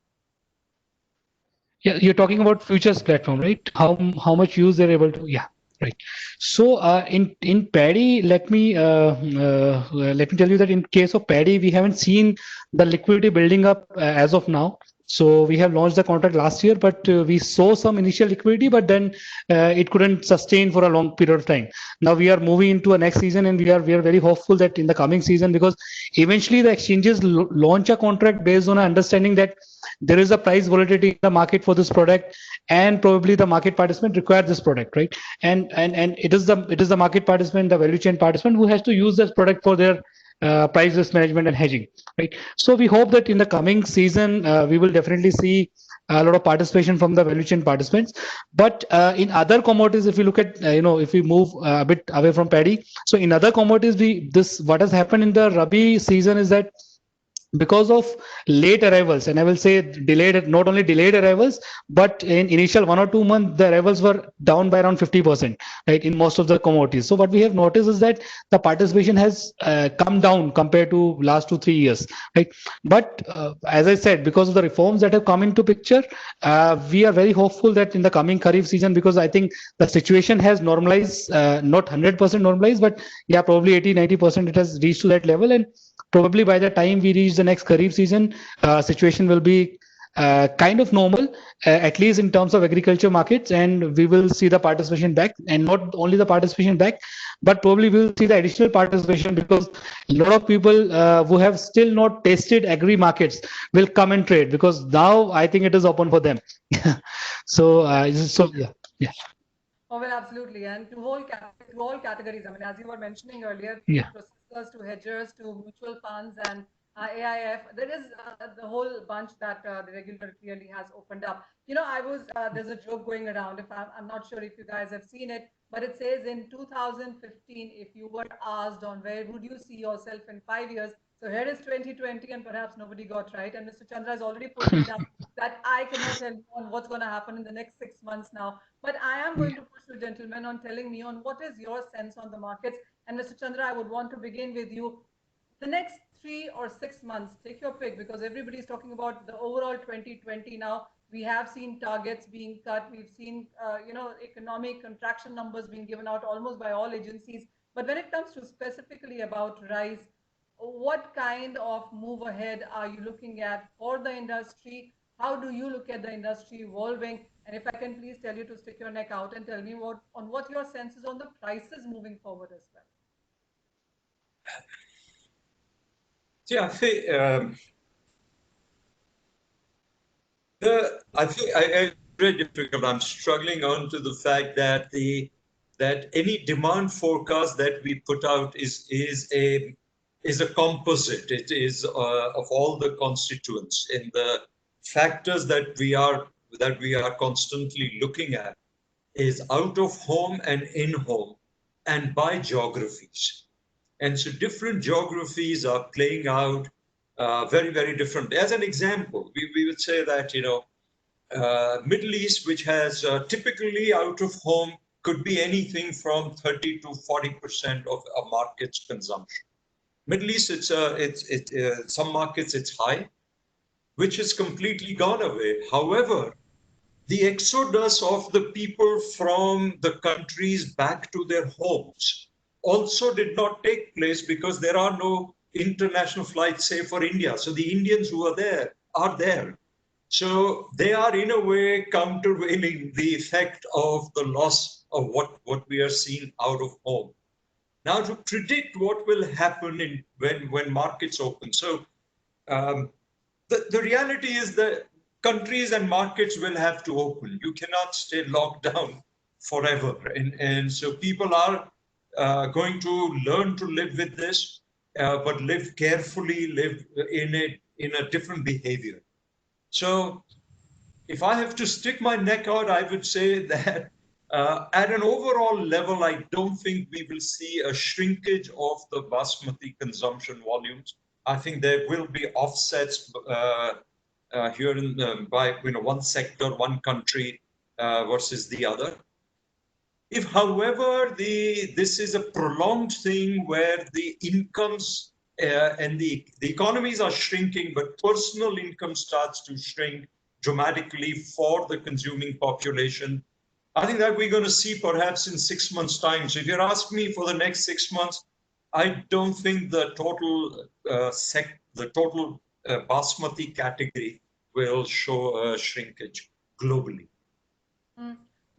Yeah, you're talking about futures platform, right? How much use they're able to? Yeah, right. So in paddy, let me tell you that in case of paddy, we haven't seen the liquidity building up as of now. So we have launched the contract last year, but we saw some initial liquidity, but then it couldn't sustain for a long period of time. Now we are moving into a next season, and we are very hopeful that in the coming season, because eventually the exchanges launch a contract based on an understanding that there is a price volatility in the market for this product, and probably the market participant require this product, right? And it is the market participant, the value chain participant, who has to use this product for their price risk management and hedging, right? So we hope that in the coming season we will definitely see a lot of participation from the value chain participants. But in other commodities, if you look at if we move a bit away from paddy, so in other commodities, what has happened in the Rabi season is that because of late arrivals, and I will say delayed, not only delayed arrivals, but in initial 1 or 2 months the arrivals were down by around 50%, right, in most of the commodities. So what we have noticed is that the participation has come down compared to last 2-3 years, right? But as I said, because of the reforms that have come into picture, we are very hopeful that in the coming kharif season, because I think the situation has normalized, not 100% normalized, but yeah, probably 80-90% it has reached to that level. And probably by the time we reach the next kharif season, situation will be kind of normal, at least in terms of agriculture markets, and we will see the participation back, and not only the participation back, but probably we will see the additional participation, because a lot of people who have still not tasted agri markets will come and trade, because now I think it is open for them. So yeah, yeah. Oh, well, absolutely. And to all categories, I mean, as you were mentioning earlier, Yeah. processors to hedgers to mutual funds and AIF, there is the whole bunch that the regulator clearly has opened up. There's a joke going around, if I'm not sure if you guys have seen it, but it says in 2015, if you were asked on where would you see yourself in 5 years, so here is 2020, and perhaps nobody got right. And Mr. Chandra has already put me down that I cannot tell you on what's going to happen in the next 6 months now. But I am going to push you, gentlemen, on telling me on what is your sense on the markets. And Mr. Chandra, I would want to begin with you. The next 3 or 6 months, take your pick, because everybody is talking about the overall 2020 now. We have seen targets being cut. We've seen, economic contraction numbers being given out almost by all agencies. But when it comes to specifically about rice, what kind of move ahead are you looking at for the industry? How do you look at the industry evolving? And if I can please tell you to stick your neck out and tell me what your sense is on the prices moving forward as well. Yeah, I think I very difficult. I'm struggling on to the fact that that any demand forecast that we put out is a composite. It is of all the constituents in the factors that we are constantly looking at is out of home and in home and by geographies. And so different geographies are playing out very, very different. As an example, we would say that, Middle East, which has typically out of home, could be anything from 30 to 40% of a market's consumption. Middle East, some markets it's high, which has completely gone away. However, the exodus of the people from the countries back to their homes also did not take place because there are no international flights, say for India. So the Indians who are there. So they are in a way countervailing the effect of the loss of what we are seeing out of home. Now to predict what will happen when markets open. So the reality is that countries and markets will have to open. You cannot stay locked down forever. And so people are going to learn to live with this, but live carefully, live in a different behavior. So if I have to stick my neck out, I would say that at an overall level, I don't think we will see a shrinkage of the basmati consumption volumes. I think there will be offsets here by one sector, one country versus the other. If, however, this is a prolonged thing where the incomes and the economies are shrinking, but personal income starts to shrink dramatically for the consuming population, I think that we're going to see perhaps in 6 months' time. So if you're asking me for the next 6 months, I don't think the total basmati category will show a shrinkage globally.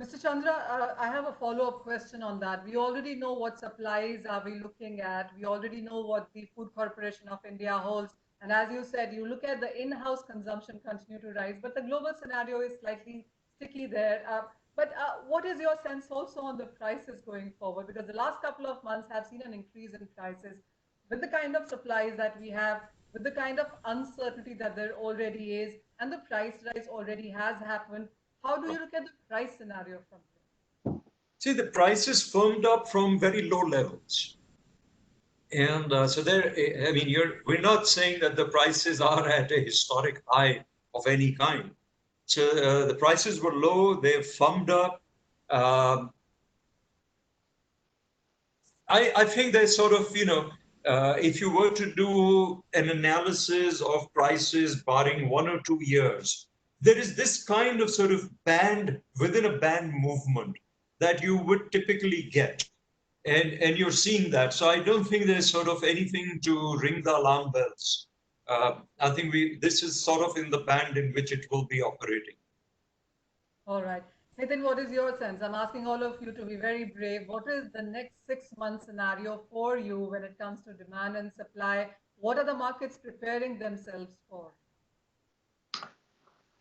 Mr. Chandra, I have a follow-up question on that. We already know what supplies are we looking at. We already know what the Food Corporation of India holds. And as you said, you look at the in-house consumption continue to rise, but the global scenario is slightly sticky there. But what is your sense also on the prices going forward? Because the last couple of months have seen an increase in prices with the kind of supplies that we have, with the kind of uncertainty that there already is, and the price rise already has happened. How do you look at the price scenario from here? See, the prices firmed up from very low levels. And so there, I mean, we're not saying that the prices are at a historic high of any kind. So the prices were low, they've firmed up. I think there's sort of, if you were to do an analysis of prices barring 1 or 2 years, there is this kind of sort of band within a band movement that you would typically get. And you're seeing that. So I don't think there's sort of anything to ring the alarm bells. I think this is sort of in the band in which it will be operating. All right. Nitin, what is your sense? I'm asking all of you to be very brave. What is the next 6-month scenario for you when it comes to demand and supply? What are the markets preparing themselves for?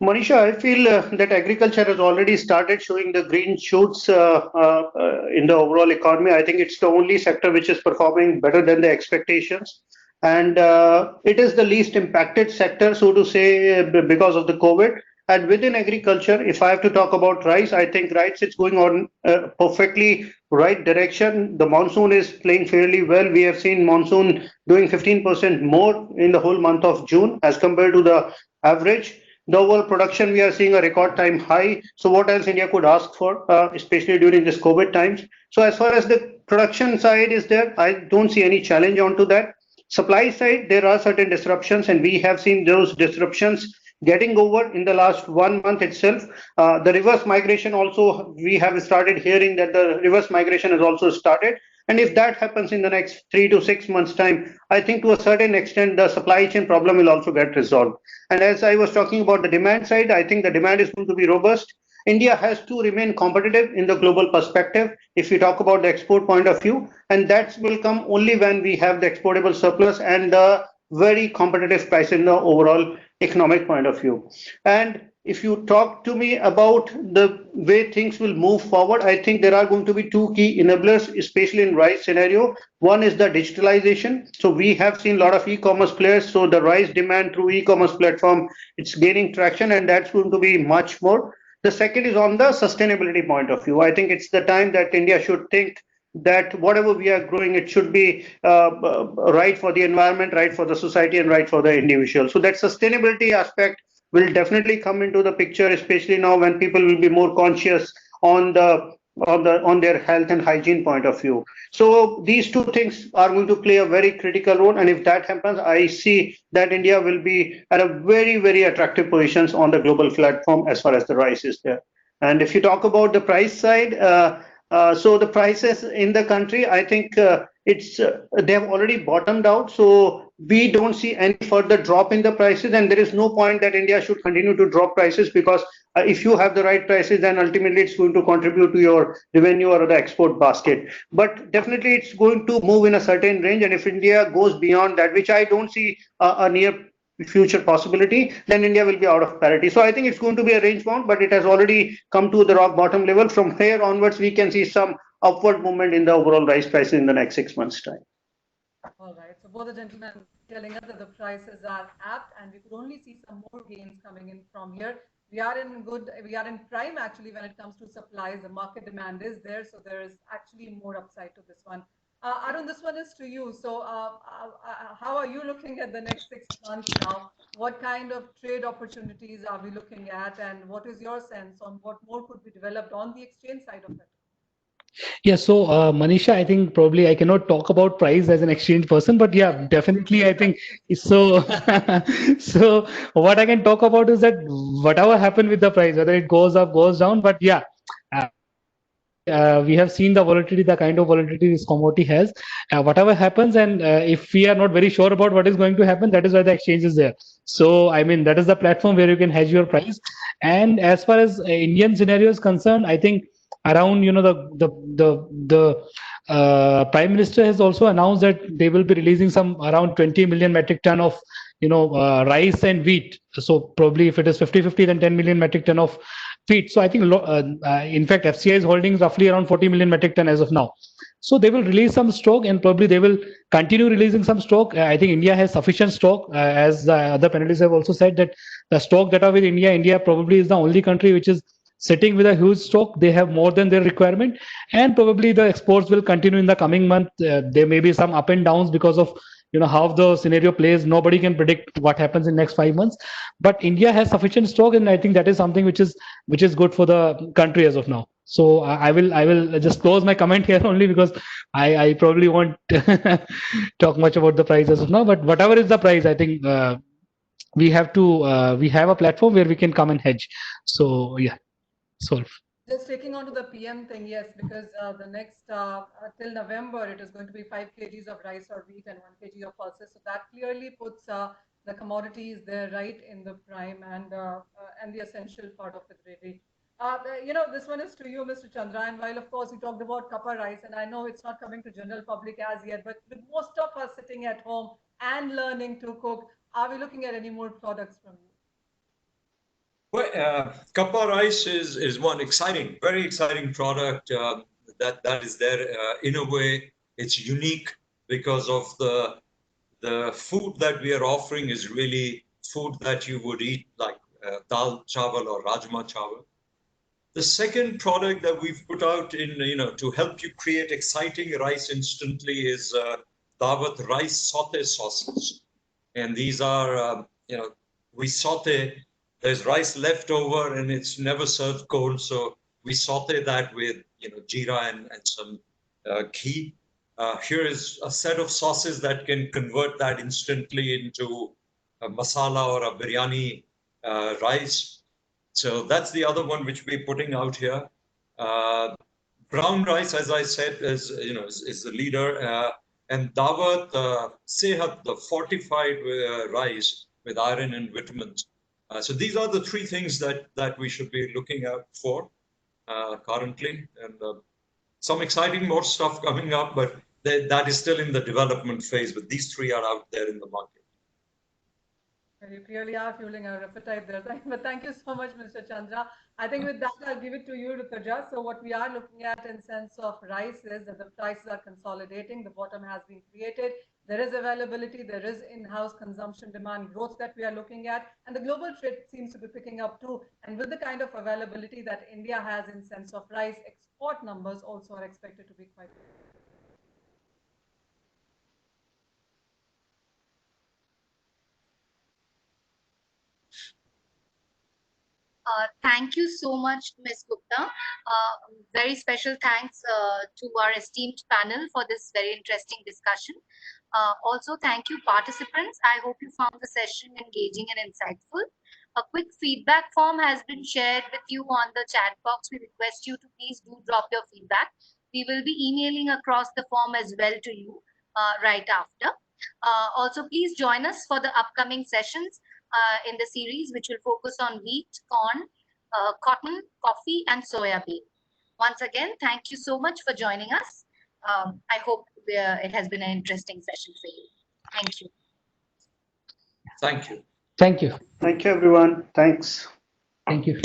Manisha, I feel that agriculture has already started showing the green shoots in the overall economy. I think it's the only sector which is performing better than the expectations. And it is the least impacted sector, so to say, because of the COVID. And within agriculture, if I have to talk about rice, I think rice is going on perfectly right direction. The monsoon is playing fairly well. We have seen monsoon doing 15% more in the whole month of June as compared to the average. The overall production, we are seeing a record time high. So what else India could ask for, especially during this COVID times? So as far as the production side is there, I don't see any challenge onto that. Supply side, there are certain disruptions, and we have seen those disruptions getting over in the last 1 month itself. The reverse migration also, we have started hearing that the reverse migration has also started. And if that happens in the next 3 to 6 months' time, I think to a certain extent, the supply chain problem will also get resolved. And as I was talking about the demand side, I think the demand is going to be robust. India has to remain competitive in the global perspective if we talk about the export point of view, and that will come only when we have the exportable surplus and the very competitive price in the overall economic point of view. And if you talk to me about the way things will move forward, I think there are going to be two key enablers, especially in rice scenario. One is the digitalization. So we have seen a lot of e-commerce players. So the rice demand through e-commerce platform, it's gaining traction, and that's going to be much more. The second is on the sustainability point of view. I think it's the time that India should think that whatever we are growing, it should be right for the environment, right for the society, and right for the individual. So that sustainability aspect will definitely come into the picture, especially now when people will be more conscious on their health and hygiene point of view. So these two things are going to play a very critical role, and if that happens, I see that India will be at a very, very attractive positions on the global platform as far as the rice is there. And if you talk about the price side, so the prices in the country, I think they have already bottomed out. So we don't see any further drop in the prices, and there is no point that India should continue to drop prices, because if you have the right prices, then ultimately it's going to contribute to your revenue or the export basket. But definitely it's going to move in a certain range, and if India goes beyond that, which I don't see a near future possibility, then India will be out of parity. So I think it's going to be a range bound, but it has already come to the rock bottom level. From here onwards, we can see some upward movement in the overall rice prices in the next 6 months' time. All right. So both the gentlemen telling us that the prices are apt, and we could only see some more gains coming in from here. We are in prime actually when it comes to supplies. The market demand is there, so there is actually more upside to this one. Arun, this one is to you. So how are you looking at the next 6 months now? What kind of trade opportunities are we looking at, and what is your sense on what more could be developed on the exchange side of it? Yeah, so Manisha, I think probably I cannot talk about price as an exchange person, but yeah, definitely I think so. So what I can talk about is that whatever happened with the price, whether it goes up, goes down, but yeah, we have seen the volatility, the kind of volatility this commodity has. Whatever happens, and if we are not very sure about what is going to happen, that is why the exchange is there. So, I mean, that is the platform where you can hedge your price. And as far as Indian scenario is concerned, I think around, the Prime Minister has also announced that they will be releasing some around 20 million metric ton of rice and wheat. So probably if it is 50-50, then 10 million metric ton of wheat. So I think in fact FCI is holding roughly around 40 million metric ton as of now. So they will release some stock, and probably they will continue releasing some stock. I think India has sufficient stock, as the other panelists have also said, that the stock that are with India probably is the only country which is sitting with a huge stock. They have more than their requirement, and probably the exports will continue in the coming month. There may be some up and downs because of how the scenario plays. Nobody can predict what happens in next 5 months, but India has sufficient stock, and I think that is something which is good for the country as of now. So I will just close my comment here only because I probably won't talk much about the price as of now. But whatever is the price, I think we have a platform where we can come and hedge. So yeah, so Just taking on to the PM thing, yes, because the next till November, it is going to be 5 kgs of rice or wheat and 1 kg of pulses. So that clearly puts the commodities there right in the prime and the essential part of it really. This one is to you, Mr. Chandra. And while of course you talked about copper rice, and I know it's not coming to general public as yet, but with most of us sitting at home and learning to cook, are we looking at any more products from you? Well, Kappa rice is one very exciting product that is there. In a way, it's unique because of the food that we are offering is really food that you would eat, like dal chawal or rajma chawal. The second product that we've put out to help you create exciting rice instantly is Daawat rice saute sauces, and these are we saute. There's rice left over and it's never served cold, so we saute that with jeera and some ghee. Here is a set of sauces that can convert that instantly into a masala or a biryani rice. So that's the other one which we're putting out here. Brown rice, as I said, is the leader, and Daawat Sehat, the fortified rice with iron and vitamins. So these are the three things that we should be looking out for currently, and some exciting more stuff coming up, but that is still in the development phase. But these three are out there in the market. You clearly are fueling our appetite there. But thank you so much, Mr. Chandra. I think with that, I'll give it to you, Rutuja. So what we are looking at in sense of rice is that the prices are consolidating. The bottom has been created. There is availability. There is in-house consumption demand growth that we are looking at. And the global trade seems to be picking up too. And with the kind of availability that India has in sense of rice, export numbers also are expected to be quite good. Thank you so much, Ms. Gupta. Very special thanks to our esteemed panel for this very interesting discussion. Also, thank you, participants. I hope you found the session engaging and insightful. A quick feedback form has been shared with you on the chat box. We request you to please do drop your feedback. We will be emailing across the form as well to you right after. Also, please join us for the upcoming sessions in the series, which will focus on wheat, corn, cotton, coffee, and soya bean. Once again, thank you so much for joining us. I hope it has been an interesting session for you. Thank you. Thank you. thank you. Thank you, everyone. Thanks. Thank you.